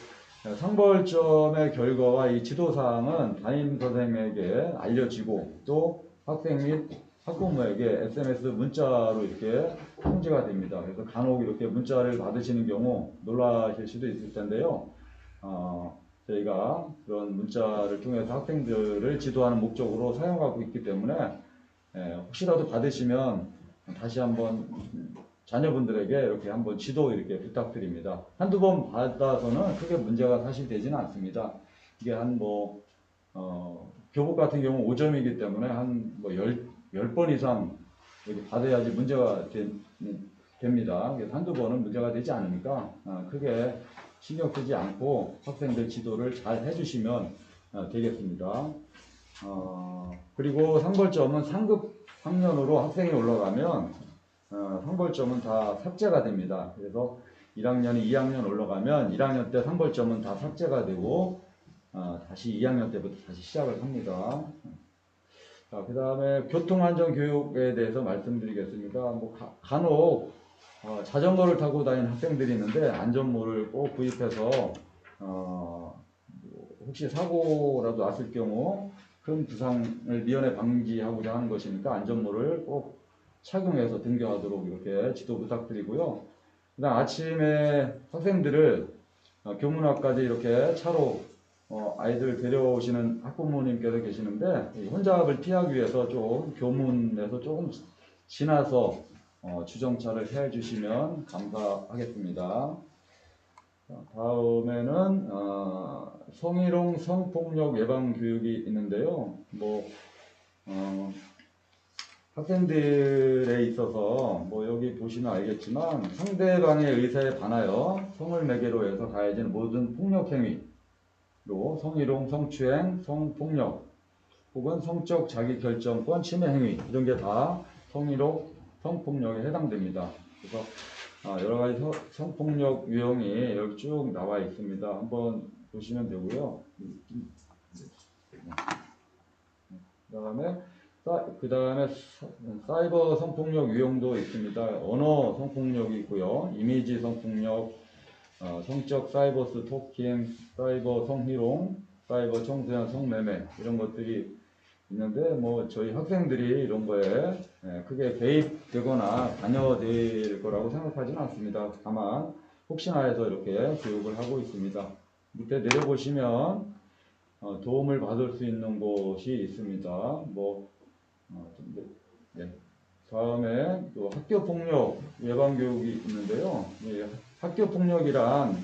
G: 상벌점의 결과와 이 지도사항은 담임 선생님에게 알려지고 또 학생 및 학부모에게 SMS 문자로 이렇게 통지가 됩니다. 그래서 간혹 이렇게 문자를 받으시는 경우 놀라실 수도 있을 텐데요. 저희가 그런 문자를 통해서 학생들을 지도하는 목적으로 사용하고 있기 때문에 혹시라도 받으시면 다시 한번 자녀분들에게 이렇게 한번 지도 이렇게 부탁드립니다. 한두 번 받아서는 크게 문제가 사실 되지는 않습니다. 이게 교복 같은 경우 5점이기 때문에 한 10번 이상 이렇게 받아야지 문제가 됩니다. 그래서 한두 번은 문제가 되지 않으니까 크게 신경 쓰지 않고 학생들 지도를 잘 해주시면 되겠습니다. 그리고 상벌점은 상급 학년으로 학생이 올라가면 상벌점은 다 삭제가 됩니다. 그래서 1학년이 2학년 올라가면 1학년 때 상벌점은 다 삭제가 되고 다시 2학년 때부터 다시 시작을 합니다. 자, 그 다음에 교통안전교육에 대해서 말씀드리겠습니다. 뭐 간혹 자전거를 타고 다니는 학생들이 있는데 안전모를 꼭 구입해서 혹시 사고라도 났을 경우 큰 부상을 미연에 방지하고자 하는 것이니까 안전모를 꼭 착용해서 등교하도록 이렇게 지도 부탁드리고요. 그다음 아침에 학생들을 교문앞까지 이렇게 차로 아이들 데려오시는 학부모님께서 계시는데 혼잡을 피하기 위해서 좀 교문에서 조금 지나서 주정차를 해주시면 감사하겠습니다. 다음에는 성희롱 성폭력 예방 교육이 있는데요. 학생들에 있어서 여기 보시면 알겠지만 상대방의 의사에 반하여 성을 매개로 해서 가해진 모든 폭력 행위로 성희롱, 성추행, 성폭력 혹은 성적 자기결정권 침해 행위 이런 게 다 성희롱, 성폭력에 해당됩니다. 그래서 여러 가지 성폭력 유형이 여기 쭉 나와 있습니다. 한번 보시면 되고요. 그 다음에 사이버 성폭력 유형도 있습니다. 언어 성폭력이 있고요. 이미지 성폭력, 성적 사이버 스토킹, 사이버 성희롱, 사이버 청소년 성매매 이런 것들이 있는데 저희 학생들이 이런 거에 크게 개입되거나 관여될 거라고 생각하지는 않습니다. 다만 혹시나 해서 이렇게 교육을 하고 있습니다. 밑에 내려보시면 도움을 받을 수 있는 곳이 있습니다. 다음에 또 학교폭력 예방교육이 있는데요. 학교폭력이란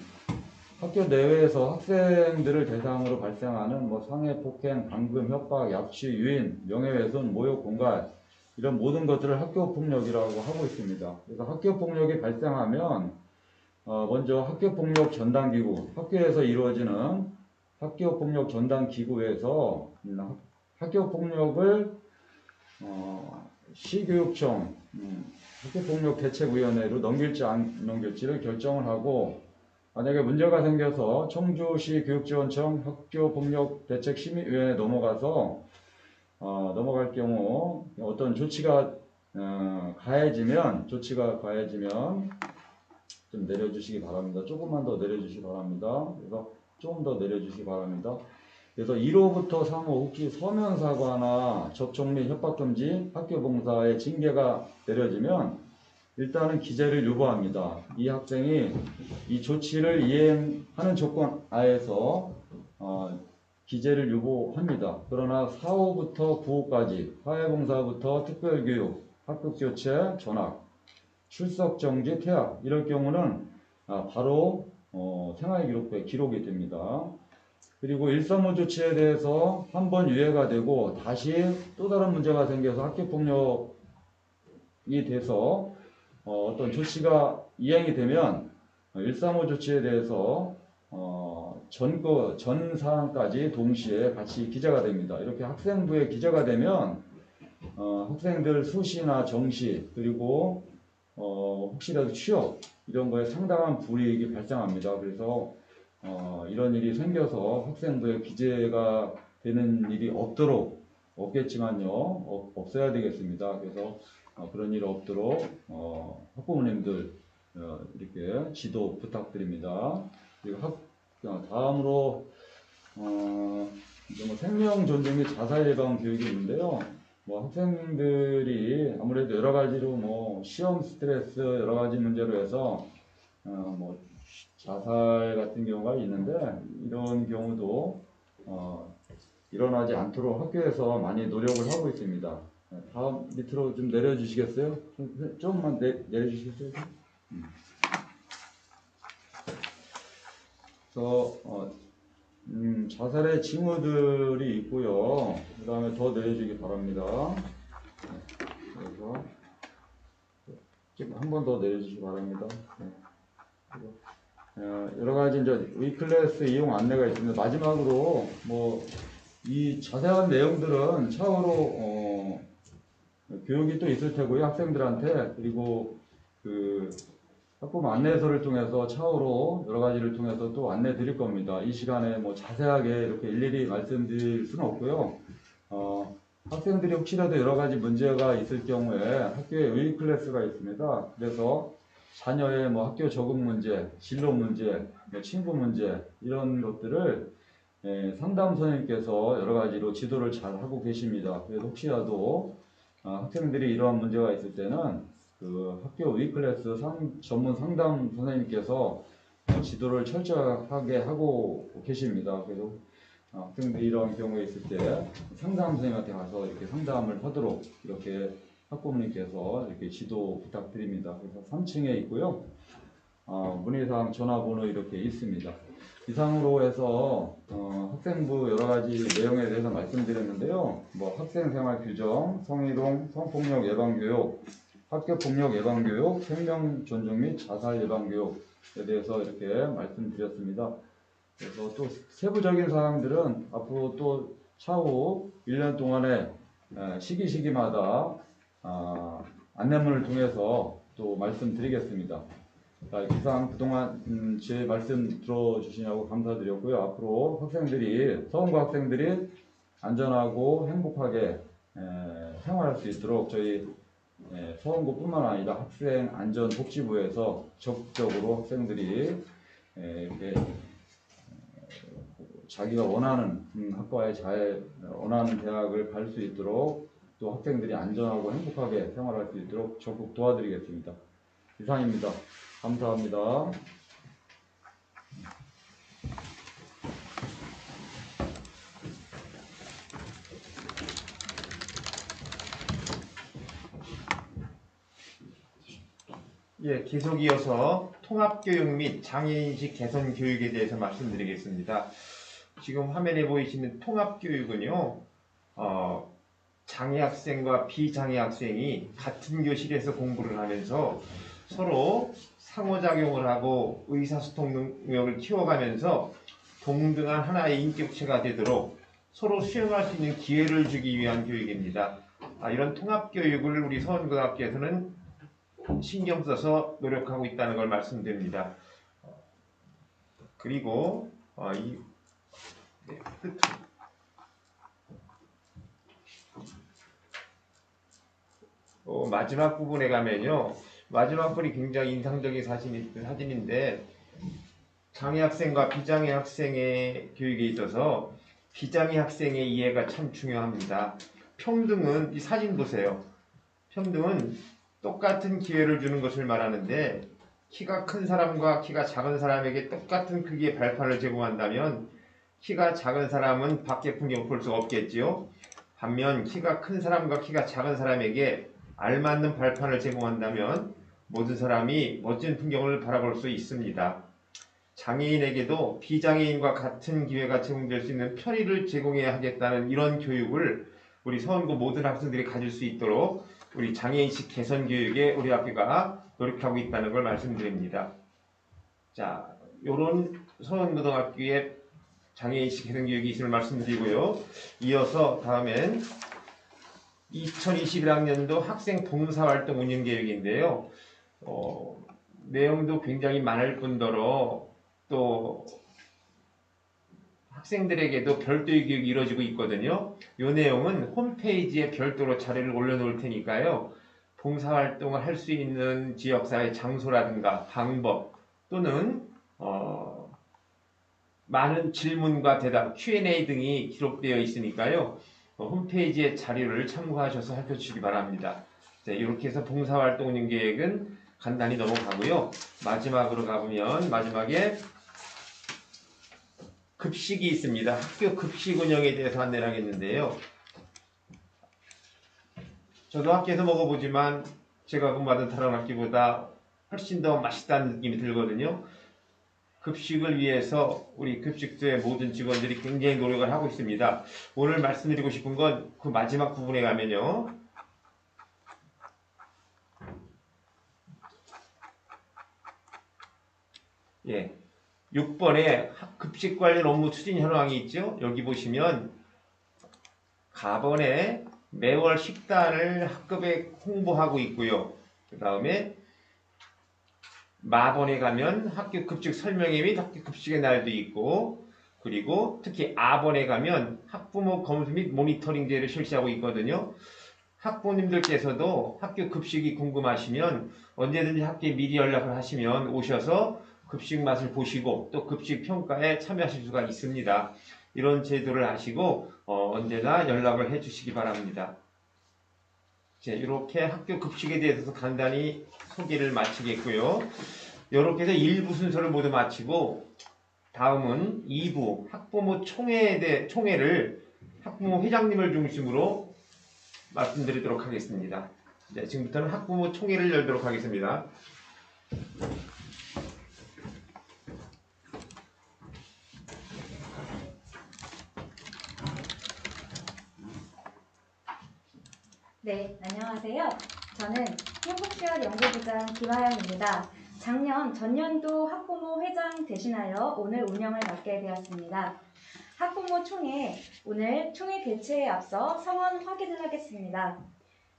G: 학교 내외에서 학생들을 대상으로 발생하는 상해폭행, 감금, 협박, 약취, 유인, 명예훼손, 모욕, 공갈 이런 모든 것들을 학교폭력이라고 하고 있습니다. 그래서 학교폭력이 발생하면 먼저 학교폭력 전담기구, 학교에서 이루어지는 학교폭력 전담기구에서 학교폭력을 시교육청, 학교폭력대책위원회로 넘길지 안 넘길지를 결정을 하고 만약에 문제가 생겨서 청주시 교육지원청 학교폭력대책심의위원회에 넘어갈 경우 어떤 조치가 가해지면 좀 내려주시기 바랍니다. 조금만 더 내려주시기 바랍니다. 그래서 조금 더 내려주시기 바랍니다. 그래서 1호부터 3호 혹시 서면 사과나 접촉 및 협박 금지, 학교 봉사의 징계가 내려지면 일단은 기재를 유보합니다. 이 학생이 이 조치를 이행하는 조건 하에서 기재를 유보합니다. 그러나 4호부터 9호까지 사회봉사부터 특별교육, 학급교체, 전학, 출석정지, 퇴학 이럴 경우는 바로 생활기록부에 기록이 됩니다. 그리고 135 조치에 대해서 한 번 유예가 되고 다시 또 다른 문제가 생겨서 학교폭력이 돼서 어떤 조치가 이행이 되면 135 조치에 대해서 전 사항까지 동시에 같이 기재가 됩니다. 이렇게 학생부에 기재가 되면 학생들 수시나 정시 그리고 혹시라도 취업 이런 거에 상당한 불이익이 발생합니다. 그래서 이런 일이 생겨서 학생부에 기재가 되는 일이 없겠지만요 없어야 되겠습니다. 그래서 그런 일 없도록 학부모님들 이렇게 지도 부탁드립니다. 그리고 다음으로 생명 존중 및 자살 예방 교육이 있는데요. 학생들이 아무래도 여러 가지로 시험 스트레스 여러 가지 문제로 해서 자살 같은 경우가 있는데 이런 경우도 일어나지 않도록 학교에서 많이 노력을 하고 있습니다. 다음 밑으로 좀 내려주시겠어요? 조금만 내려주시겠어요? 그래서 자살의 징후들이 있고요. 그 다음에 더 내려주기 바랍니다. 그래서 한 번 더 내려주시기 바랍니다. 여러 가지 이제 위클래스 이용 안내가 있습니다. 마지막으로 이 자세한 내용들은 차후로 교육이 또 있을 테고요. 학생들한테 그리고 학부모 안내서를 통해서 차후로 여러 가지를 통해서 또 안내 드릴 겁니다. 이 시간에 자세하게 이렇게 일일이 말씀드릴 수는 없고요. 학생들이 혹시라도 여러 가지 문제가 있을 경우에 학교에 의 클래스가 있습니다. 그래서 자녀의 뭐 학교 적응 문제, 진로 문제, 친구 문제 이런 것들을 상담 선생님께서 여러 가지로 지도를 잘 하고 계십니다. 그래서 혹시라도 학생들이 이러한 문제가 있을 때는 그 학교 의 클래스 전문 상담 선생님께서 지도를 철저하게 하고 계십니다. 그래서 학생들이 이런 경우에 있을 때 상담 선생님한테 가서 이렇게 상담을 하도록 이렇게 학부모님께서 이렇게 지도 부탁드립니다. 그래서 3층에 있고요. 문의사항 전화번호 이렇게 있습니다. 이상으로 해서 학생부 여러 가지 내용에 대해서 말씀드렸는데요. 뭐 학생생활 규정, 성희롱, 성폭력 예방교육, 학교폭력 예방교육, 생명 존중 및 자살 예방교육에 대해서 이렇게 말씀드렸습니다. 그래서 또 세부적인 사항들은 앞으로 또 차후 1년 동안에 시기마다 안내문을 통해서 또 말씀드리겠습니다. 자, 이상 그동안 제 말씀 들어주시냐고 감사드렸고요. 앞으로 서원고 학생들이 안전하고 행복하게 생활할 수 있도록 저희 서원고뿐만 아니라 학생안전복지부에서 적극적으로 학생들이 이렇게 자기가 원하는 학과에 원하는 대학을 갈 수 있도록 또 학생들이 안전하고 행복하게 생활할 수 있도록 적극 도와드리겠습니다. 이상입니다. 감사합니다.
B: 예, 계속 이어서 통합교육 및 장애인식 개선 교육에 대해서 말씀드리겠습니다. 지금 화면에 보이시는 통합교육은요, 장애 학생과 비장애 학생이 같은 교실에서 공부를 하면서 서로 상호작용을 하고 의사소통 능력을 키워가면서 동등한 하나의 인격체가 되도록 서로 수용할 수 있는 기회를 주기 위한 교육입니다. 이런 통합교육을 우리 서원고등학교에서는 신경 써서 노력하고 있다는 걸 말씀드립니다. 그리고 마지막 부분에 가면요, 마지막 분이 굉장히 인상적인 사진인데 장애 학생과 비장애 학생의 교육에 있어서 비장애 학생의 이해가 참 중요합니다. 평등은 이 사진 보세요. 평등은 똑같은 기회를 주는 것을 말하는데 키가 큰 사람과 키가 작은 사람에게 똑같은 크기의 발판을 제공한다면 키가 작은 사람은 밖의 풍경을 볼 수 없겠지요. 반면 키가 큰 사람과 키가 작은 사람에게 알맞는 발판을 제공한다면 모든 사람이 멋진 풍경을 바라볼 수 있습니다. 장애인에게도 비장애인과 같은 기회가 제공될 수 있는 편의를 제공해야 하겠다는 이런 교육을 우리 서원고 모든 학생들이 가질 수 있도록 우리 장애인식 개선 교육에 우리 학교가 노력하고 있다는 걸 말씀드립니다. 자, 요런 서원고등학교의 장애인식 개선 교육이 있음을 말씀드리고요. 이어서 다음엔 2021학년도 학생 봉사활동 운영 계획인데요. 내용도 굉장히 많을 뿐더러 또 학생들에게도 별도의 교육이 이루어지고 있거든요. 이 내용은 홈페이지에 별도로 자료를 올려놓을 테니까요. 봉사활동을 할 수 있는 지역사회 장소라든가 방법 또는 많은 질문과 대답, Q&A 등이 기록되어 있으니까요. 홈페이지의 자료를 참고하셔서 살펴주시기 바랍니다. 자, 이렇게 해서 봉사활동 운영 계획은 간단히 넘어가고요. 마지막으로 가보면 마지막에 급식이 있습니다. 학교 급식 운영에 대해서 안내를 하겠는데요. 저도 학교에서 먹어보지만 제가 근무하던 다른 학교보다 훨씬 더 맛있다는 느낌이 들거든요. 급식을 위해서 우리 급식소의 모든 직원들이 굉장히 노력을 하고 있습니다. 오늘 말씀드리고 싶은 건 그 마지막 부분에 가면요. 예. 6번에 급식 관련 업무 추진 현황이 있죠. 여기 보시면 가번에 매월 식단을 학급에 홍보하고 있고요. 그 다음에 마번에 가면 학교 급식 설명회 및 학교 급식의 날도 있고 그리고 특히 아번에 가면 학부모 검수 및 모니터링 대회를 실시하고 있거든요. 학부모님들께서도 학교 급식이 궁금하시면 언제든지 학교에 미리 연락을 하시면 오셔서 급식 맛을 보시고 또 급식 평가에 참여하실 수가 있습니다. 이런 제도를 아시고 언제나 연락을 해주시기 바랍니다. 이렇게 학교 급식에 대해서 간단히 소개를 마치겠고요. 이렇게 해서 1부 순서를 모두 마치고 다음은 2부 학부모 총회를 학부모 회장님을 중심으로 말씀드리도록 하겠습니다. 지금부터는 학부모 총회를 열도록 하겠습니다.
E: 네, 안녕하세요. 저는 행복지역연구부장 김하영입니다. 작년 전년도 학부모 회장 대신하여 오늘 운영을 맡게 되었습니다. 학부모 총회, 오늘 총회 개최에 앞서 성원 확인을 하겠습니다.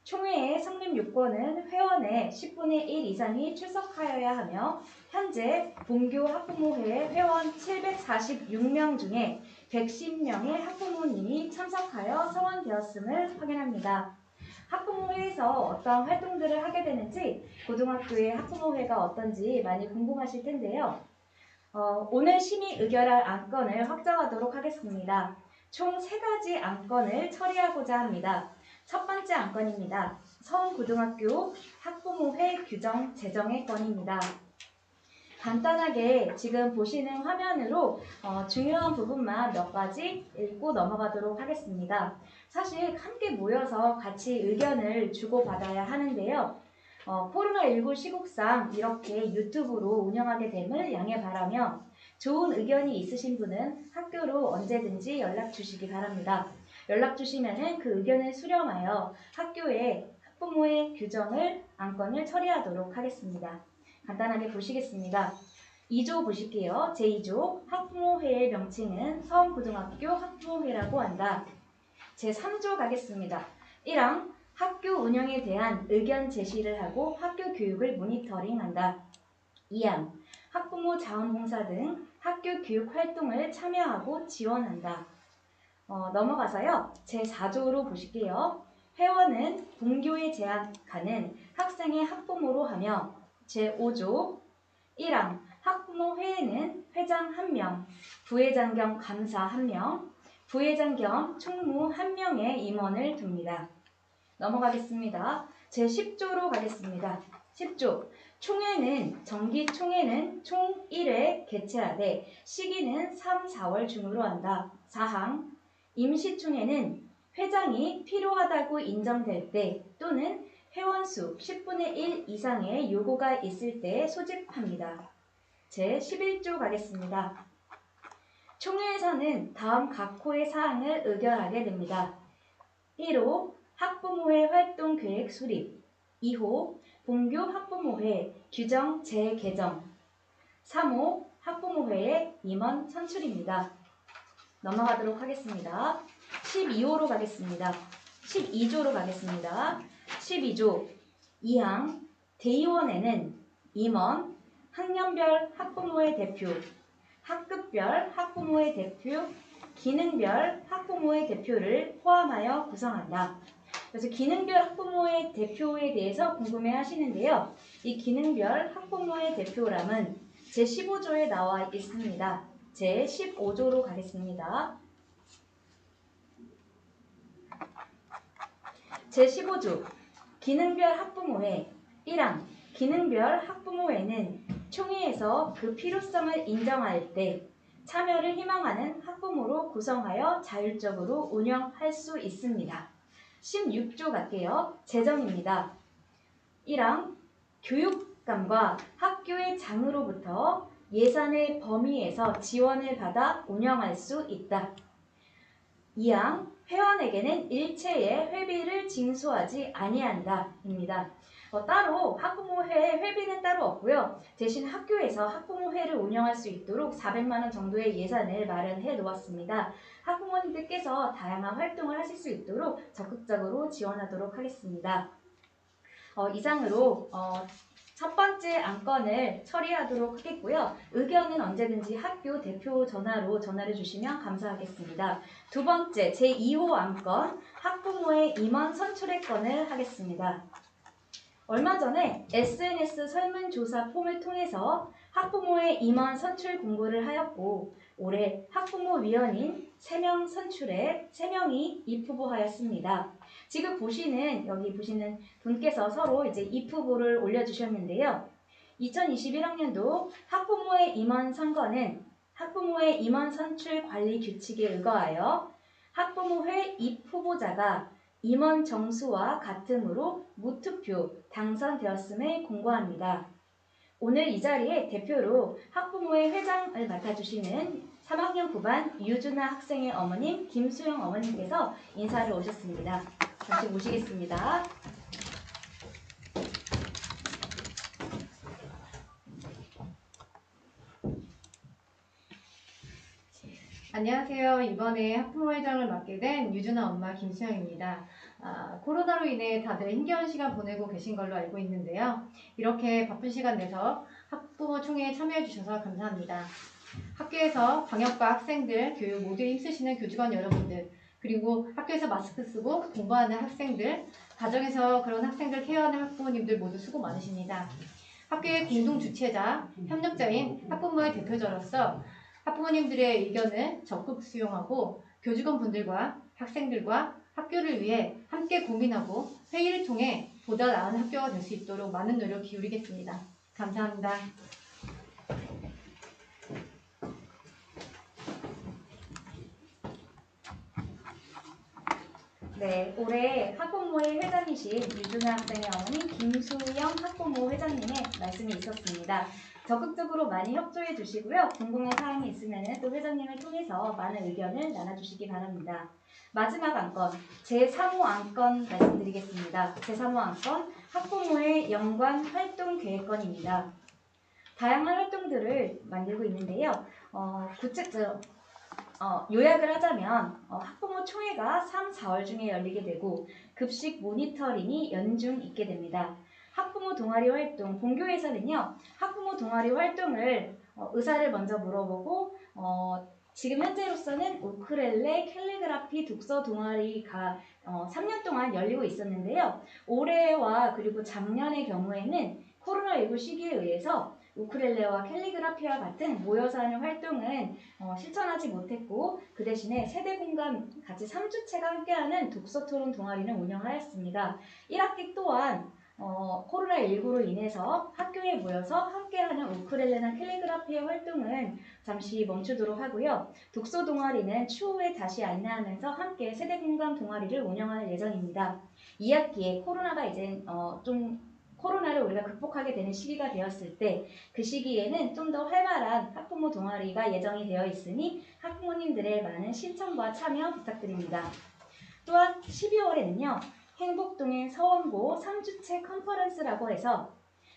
E: 총회의 성립 요건은 회원의 10분의 1 이상이 출석하여야 하며 현재 본교 학부모회 회원 746명 중에 110명의 학부모님이 참석하여 성원되었음을 확인합니다. 학부모회에서 어떤 활동들을 하게 되는지 고등학교의 학부모회가 어떤지 많이 궁금하실 텐데요. 오늘 심의 의결할 안건을 확정하도록 하겠습니다. 총 3가지 안건을 처리하고자 합니다. 첫 번째 안건입니다. 서원고등학교 학부모회 규정 제정의 건입니다. 간단하게 지금 보시는 화면으로 중요한 부분만 몇 가지 읽고 넘어가도록 하겠습니다. 사실 함께 모여서 같이 의견을 주고받아야 하는데요. 코로나19 시국상 이렇게 유튜브로 운영하게 됨을 양해 바라며 좋은 의견이 있으신 분은 학교로 언제든지 연락 주시기 바랍니다. 연락 주시면 그 의견을 수렴하여 학교의 학부모의 규정을 안건을 처리하도록 하겠습니다. 간단하게 보시겠습니다. 2조 보실게요. 제2조 학부모회의 명칭은 서원고등학교 학부모회라고 한다. 제3조 가겠습니다. 1항 학교 운영에 대한 의견 제시를 하고 학교 교육을 모니터링한다. 2항 학부모 자원봉사 등 학교 교육 활동을 참여하고 지원한다. 넘어가서요. 제4조로 보실게요. 회원은 본교에 재학하는 학생의 학부모로 하며 제5조 1항 학부모회에는 회장 1명, 부회장 겸 감사 1명, 부회장 겸 총무 1명의 임원을 둡니다. 넘어가겠습니다. 제10조로 가겠습니다. 10조 정기총회는 총 1회 개최하되 시기는 3, 4월 중으로 한다. 4항 임시총회는 회장이 필요하다고 인정될 때 또는 회원수 10분의 1 이상의 요구가 있을 때 소집합니다. 제11조 가겠습니다. 총회에서는 다음 각 호의 사항을 의결하게 됩니다. 1호 학부모회 활동 계획 수립, 2호 본교 학부모회 규정 재개정, 3호 학부모회의 임원 선출입니다. 넘어가도록 하겠습니다. 12호로 가겠습니다. 12조로 가겠습니다. 12조 2항 대의원에는 임원, 학년별 학부모회 대표, 학급별 학부모회 대표, 기능별 학부모회 대표를 포함하여 구성한다. 그래서 기능별 학부모회 대표에 대해서 궁금해 하시는데요. 이 기능별 학부모회 대표람은 제15조에 나와 있습니다. 제15조로 가겠습니다. 제15조 기능별 학부모회 1항 기능별 학부모회는 총회에서 그 필요성을 인정할 때 참여를 희망하는 학부모로 구성하여 자율적으로 운영할 수 있습니다. 16조 갈게요. 재정입니다. 1항 교육감과 학교의 장으로부터 예산의 범위에서 지원을 받아 운영할 수 있다. 2항 회원에게는 일체의 회비를 징수하지 아니한다입니다. 따로 학부모회 회비는 따로 없고요. 대신 학교에서 학부모회를 운영할 수 있도록 400만 원 정도의 예산을 마련해 놓았습니다. 학부모님들께서 다양한 활동을 하실 수 있도록 적극적으로 지원하도록 하겠습니다. 이상으로 첫 번째 안건을 처리하도록 하겠고요. 의견은 언제든지 학교 대표 전화로 전화를 주시면 감사하겠습니다. 두 번째 제2호 안건 학부모의 임원 선출의 건을 하겠습니다. 얼마 전에 SNS 설문조사 폼을 통해서 학부모의 임원 선출 공고를 하였고 올해 학부모위원인 3명 선출에 3명이 입후보하였습니다. 지금 여기 보시는 분께서 서로 이제 입후보를 올려주셨는데요. 2021학년도 학부모의 임원 선거는 학부모의 임원 선출 관리 규칙에 의거하여 학부모회 입후보자가 임원 정수와 같음으로 무투표 당선되었음을 공고합니다. 오늘 이 자리에 대표로 학부모회 회장을 맡아주시는 3학년 9반 유준아 학생의 어머님 김수영 어머님께서 인사를 오셨습니다. 잠시 모시겠습니다.
H: 안녕하세요. 이번에 학부모회장을 맡게 된 유준아 엄마 김수영입니다. 코로나로 인해 다들 힘겨운 시간 보내고 계신 걸로 알고 있는데요. 이렇게 바쁜 시간 내서 학부모 총회에 참여해 주셔서 감사합니다. 학교에서 방역과 학생들, 교육 모두 힘쓰시는 교직원 여러분들, 그리고 학교에서 마스크 쓰고 공부하는 학생들, 가정에서 그런 학생들 케어하는 학부모님들 모두 수고 많으십니다. 학교의 공동 주체자, 협력자인 학부모의 대표자로서 학부모님들의 의견을 적극 수용하고 교직원분들과 학생들과 학교를 위해 함께 고민하고 회의를 통해 보다 나은 학교가 될 수 있도록 많은 노력 기울이겠습니다. 감사합니다.
E: 네, 올해 학부모회 회장이신 유준아 학생의 어머니 김수영 학부모 회장님의 말씀이 있었습니다. 적극적으로 많이 협조해 주시고요. 궁금한 사항이 있으면 또 회장님을 통해서 많은 의견을 나눠주시기 바랍니다. 마지막 안건, 제3호 안건 말씀드리겠습니다. 제3호 안건, 학부모의 연관 활동 계획건입니다. 다양한 활동들을 만들고 있는데요. 요약을 하자면 학부모 총회가 3, 4월 중에 열리게 되고 급식 모니터링이 연중 있게 됩니다. 학부모 동아리 활동, 본교에서는요. 학부모 동아리 활동을 의사를 먼저 물어보고 지금 현재로서는 우크렐레, 캘리그라피, 독서 동아리가 3년 동안 열리고 있었는데요. 올해와 그리고 작년의 경우에는 코로나19 시기에 의해서 우크렐레와 캘리그라피와 같은 모여서 하는 활동은 실천하지 못했고 그 대신에 세대 공감 같이 3주체가 함께하는 독서 토론 동아리는 운영하였습니다. 1학기 또한 코로나19로 인해서 학교에 모여서 함께하는 우크렐레나 캘리그라피의 활동은 잠시 멈추도록 하고요. 독서 동아리는 추후에 다시 안내하면서 함께 세대 공감 동아리를 운영할 예정입니다. 2학기에 코로나가 이제 코로나를 우리가 극복하게 되는 시기가 되었을 때 그 시기에는 좀 더 활발한 학부모 동아리가 예정이 되어 있으니 학부모님들의 많은 신청과 참여 부탁드립니다. 또한 12월에는요. 행복동인 서원고 3주체 컨퍼런스라고 해서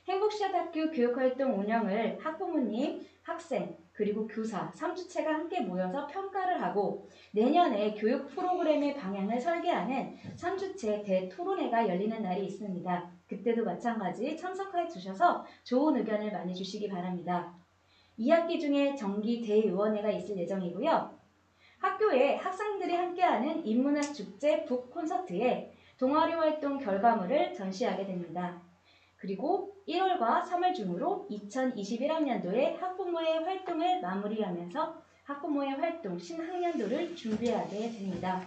E: 행복시아학교 교육활동 운영을 학부모님, 학생, 그리고 교사 3주체가 함께 모여서 평가를 하고 내년에 교육 프로그램의 방향을 설계하는 3주체 대토론회가 열리는 날이 있습니다. 그때도 마찬가지 참석해 주셔서 좋은 의견을 많이 주시기 바랍니다. 2학기 중에 정기 대의원회가 있을 예정이고요. 학교에 학생들이 함께하는 인문학 축제 북 콘서트에 동아리 활동 결과물을 전시하게 됩니다. 그리고 1월과 3월 중으로 2021학년도에 학부모의 활동을 마무리하면서 학부모의 활동 신학년도를 준비하게 됩니다.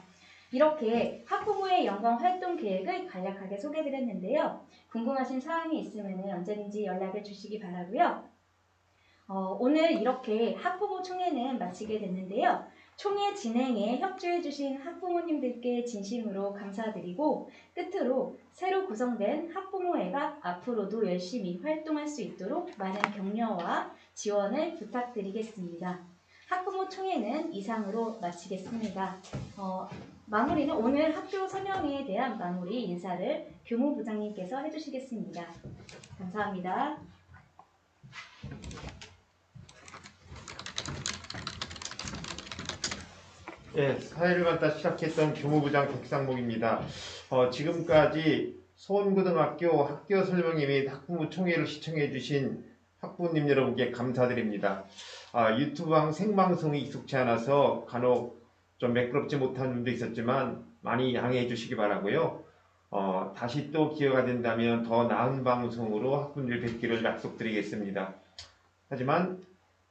E: 이렇게 학부모의 연관 활동 계획을 간략하게 소개해드렸는데요. 궁금하신 사항이 있으면 언제든지 연락을 주시기 바라고요. 오늘 이렇게 학부모 총회는 마치게 됐는데요. 총회 진행에 협조해주신 학부모님들께 진심으로 감사드리고 끝으로 새로 구성된 학부모회가 앞으로도 열심히 활동할 수 있도록 많은 격려와 지원을 부탁드리겠습니다. 학부모 총회는 이상으로 마치겠습니다. 마무리는 오늘 학교 설명회에 대한 마무리 인사를 교무부장님께서 해주시겠습니다. 감사합니다.
B: 네, 사회를 갖다 시작했던 교무부장 백상목입니다. 지금까지 소원고등학교 학교 설명회 및 학부모 총회를 시청해 주신 학부모님 여러분께 감사드립니다. 유튜브 생방송이 익숙치 않아서 간혹 좀 매끄럽지 못한 점도 있었지만 많이 양해해 주시기 바라고요. 다시 또 기회가 된다면 더 나은 방송으로 학부모님들 뵙기를 약속드리겠습니다. 하지만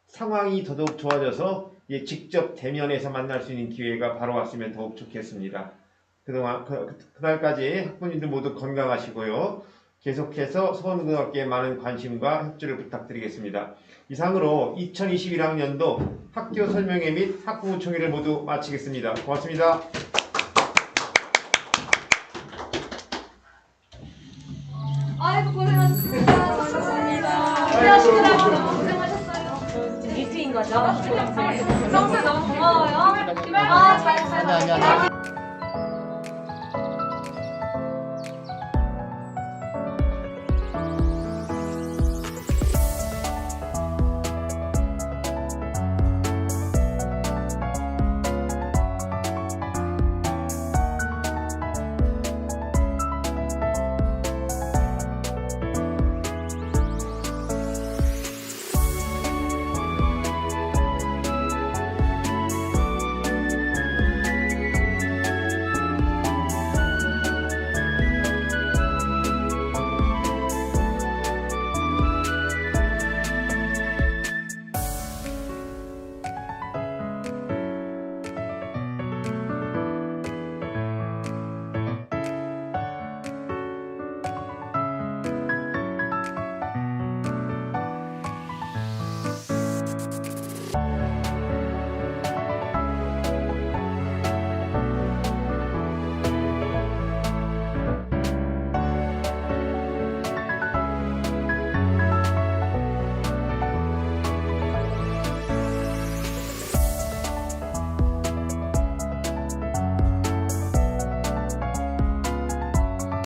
B: 상황이 더더욱 좋아져서 직접 대면에서 만날 수 있는 기회가 바로 왔으면 더욱 좋겠습니다. 그동안 그날까지 학부모님들 모두 건강하시고요. 계속해서 서원고등학교에 많은 관심과 협조를 부탁드리겠습니다. 이상으로 2021학년도 학교 설명회 및 학부모 총회를 모두 마치겠습니다. 고맙습니다.
E: 아이고 고생하셨습니다. 고생하시느라고 너무 고생하셨어요. 미수인 거죠? 성수 너무 고마워요. 잘
A: 아니, 아니.